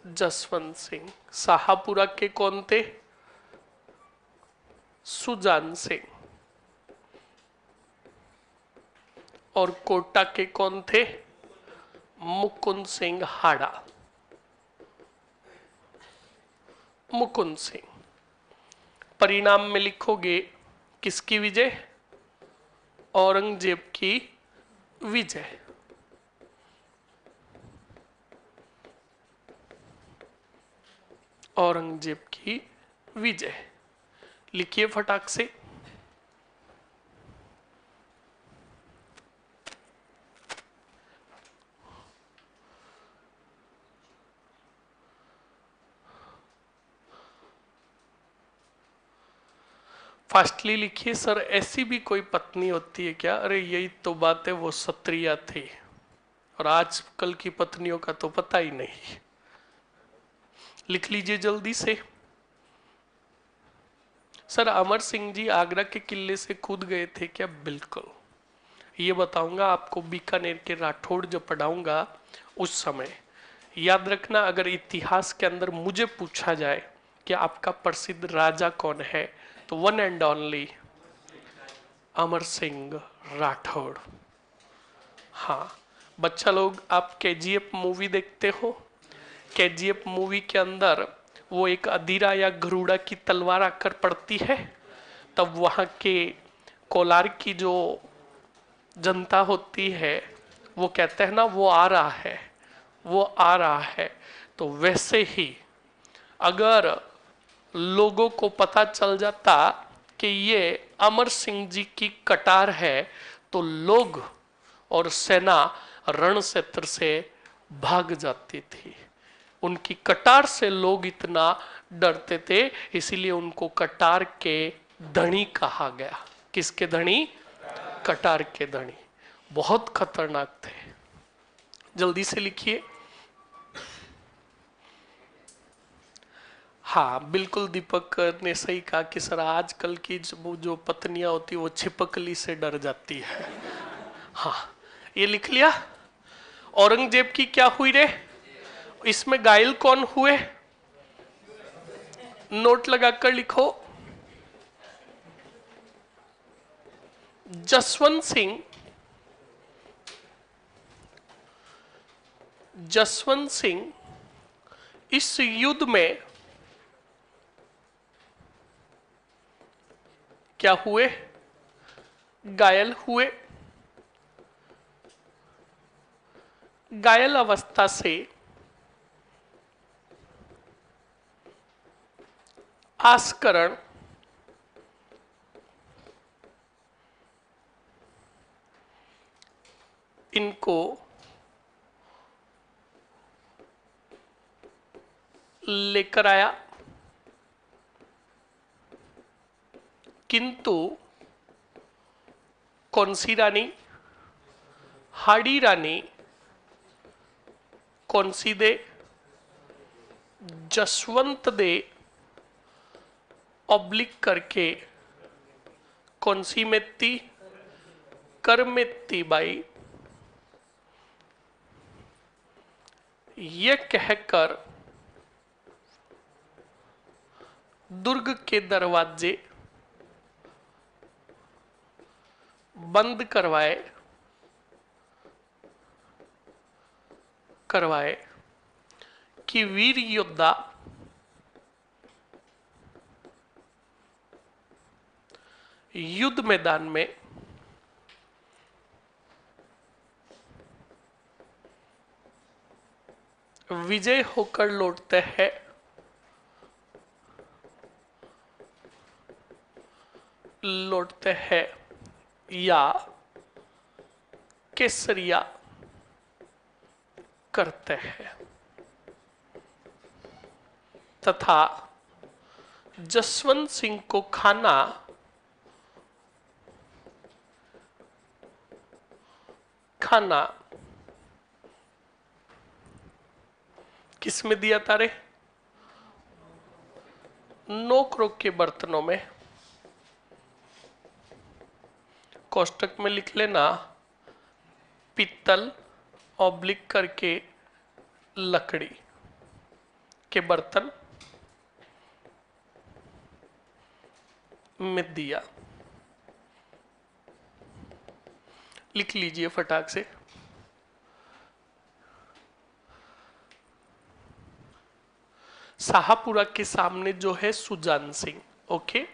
जसवंत सिंह। शाहपुरा के कौन थे? सुजान सिंह। और कोटा के कौन थे? मुकुंद सिंह हाड़ा। मुकुंद सिंह। परिणाम में लिखोगे किसकी विजय? औरंगजेब की विजय। औरंगजेब की विजय लिखिए फटाक से। फास्टली लिखिए। सर ऐसी भी कोई पत्नी होती है क्या? अरे यही तो बात है, वो क्षत्रिय थी और आजकल की पत्नियों का तो पता ही नहीं। लिख लीजिए जल्दी से। सर अमर सिंह जी आगरा के किले से कूद गए थे क्या? बिल्कुल, ये बताऊंगा आपको बीकानेर के राठौड़ जो पढ़ाऊंगा उस समय। याद रखना, अगर इतिहास के अंदर मुझे पूछा जाए कि आपका प्रसिद्ध राजा कौन है, तो one and only Amar Singh Rathore. हाँ बच्चा लोग, आप केजीएफ मूवी देखते हो? केजीएफ मूवी के अंदर वो एक अधीरा या गरुड़ा की तलवार आकर पड़ती है, तब वहां के कोलार की जो जनता होती है वो कहते हैं ना वो आ रहा है, वो आ रहा है। तो वैसे ही अगर लोगों को पता चल जाता कि ये अमर सिंह जी की कटार है, तो लोग और सेना रण क्षेत्र से भाग जाती थी। उनकी कटार से लोग इतना डरते थे, इसीलिए उनको कटार के धनी कहा गया। किसके धनी? कटार के धनी। बहुत खतरनाक थे। जल्दी से लिखिए। हाँ बिल्कुल, दीपक ने सही कहा कि सर आजकल की जो पत्नियां होती है वो छिपकली से डर जाती है। हाँ, ये लिख लिया। औरंगजेब की क्या हुई रे? इसमें घायल कौन हुए? नोट लगाकर लिखो। जसवंत सिंह, जसवंत सिंह इस युद्ध में क्या हुए? घायल हुए। घायल अवस्था से आस्करण इनको लेकर आया, किंतु कौन सी रानी? हाड़ी रानी। कौन सी दे? जसवंत दे ऑब्लिक करके कौन सी मेत्ती? करमेत्ती बाई। ये कहकर दुर्ग के दरवाजे बंद करवाए कि वीर योद्धा युद्ध मैदान में विजय होकर लौटते हैं, या केसरिया करते हैं, तथा जसवंत सिंह को खाना किसमें दिया था रे? नोकरों के बर्तनों में। कोष्टक में लिख लेना पित्तल ऑब्लिक करके लकड़ी के बर्तन में दिया। लिख लीजिए फटाक से। शाहपुरा के सामने जो है सुजान सिंह। ओके,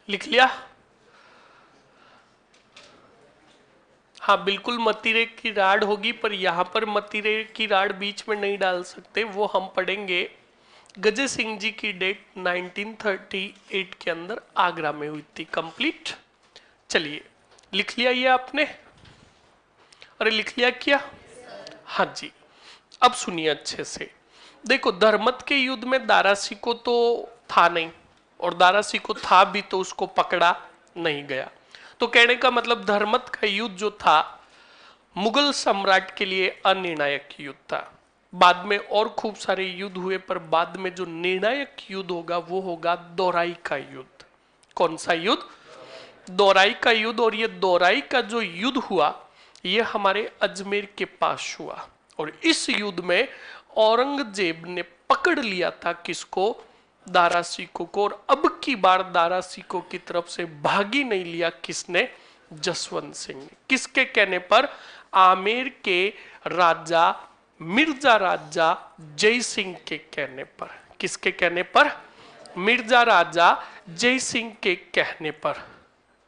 लिख लिया। हाँ बिल्कुल, मतीरे की राड होगी, पर यहां पर मतीरे की राड बीच में नहीं डाल सकते, वो हम पढ़ेंगे। गजय सिंह जी की डेट 1938 के अंदर आगरा में हुई थी। कंप्लीट। चलिए, लिख लिया ये आपने? अरे लिख लिया क्या? हाँ जी। अब सुनिए अच्छे से। देखो, धर्मत के युद्ध में दारासी को तो था नहीं, और दारा सिको था भी तो उसको पकड़ा नहीं गया। तो कहने का मतलब धर्मत का युद्ध जो था मुगल सम्राट के लिए अनिर्णायक युद्ध था। बाद में और खूब सारे युद्ध हुए, पर बाद में जो निर्णायक युद्ध होगा वो होगा दोराई का युद्ध। कौन सा युद्ध? दोराई का युद्ध। और ये दोराई का जो युद्ध हुआ ये हमारे अजमेर के पास हुआ। और इस युद्ध में औरंगजेब ने पकड़ लिया था किसको? दारा सिको को। और अब की बार दारा सिको की तरफ से भागी नहीं लिया किसने? जसवंत सिंह ने। किसके कहने पर? आमेर के राजा मिर्जा राजा जय सिंह के कहने पर। किसके कहने पर? मिर्जा राजा जय सिंह के कहने पर।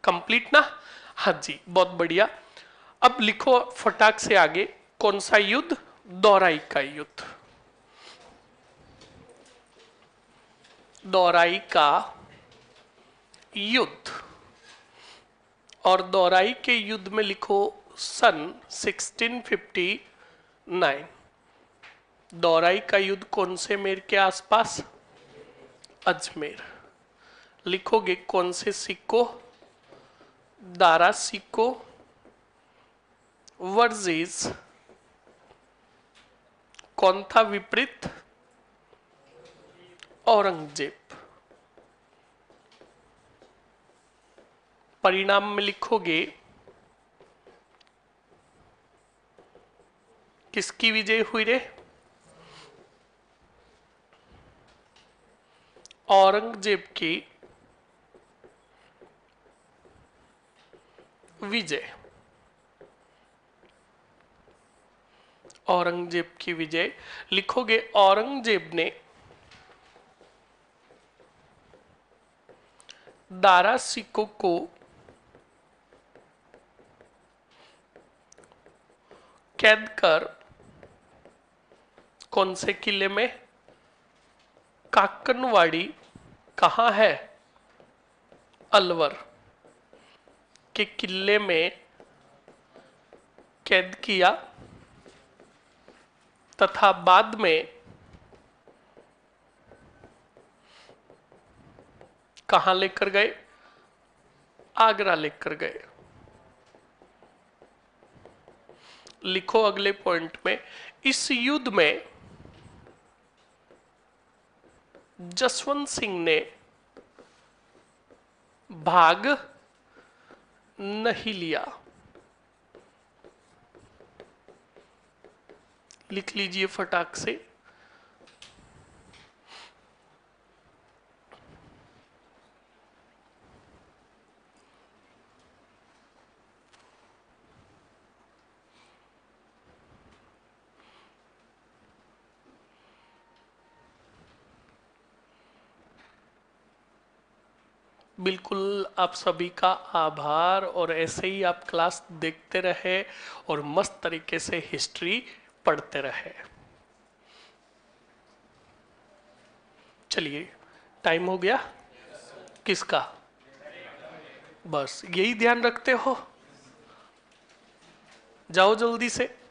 कंप्लीट ना? हाँ जी, बहुत बढ़िया। अब लिखो फटाक से आगे, कौन सा युद्ध? दोराई का युद्ध। दोराई का युद्ध। और दोराई के युद्ध में लिखो सन 1659। दोराई का युद्ध कौन से मेर के आसपास? अजमेर। लिखोगे कौन से सिक्को? दारा सिक्को वर्सेस कौन था विपरीत? औरंगजेब। परिणाम में लिखोगे किसकी विजय हुई रे? औरंगजेब की विजय। औरंगजेब की विजय। लिखोगे औरंगजेब ने दारा सिको को कैद कर कौन से किले में? काकनवाड़ी। कहां है? अलवर के किले में कैद किया तथा बाद में कहां लेकर गए? आगरा लेकर गए। लिखो अगले पॉइंट में, इस युद्ध में जसवंत सिंह ने भाग नहीं लिया। लिख लीजिए फटाक से। बिल्कुल आप सभी का आभार। और ऐसे ही आप क्लास देखते रहे और मस्त तरीके से हिस्ट्री पढ़ते रहे। चलिए, टाइम हो गया। किसका? बस यही ध्यान रखते हो? जाओ जल्दी से।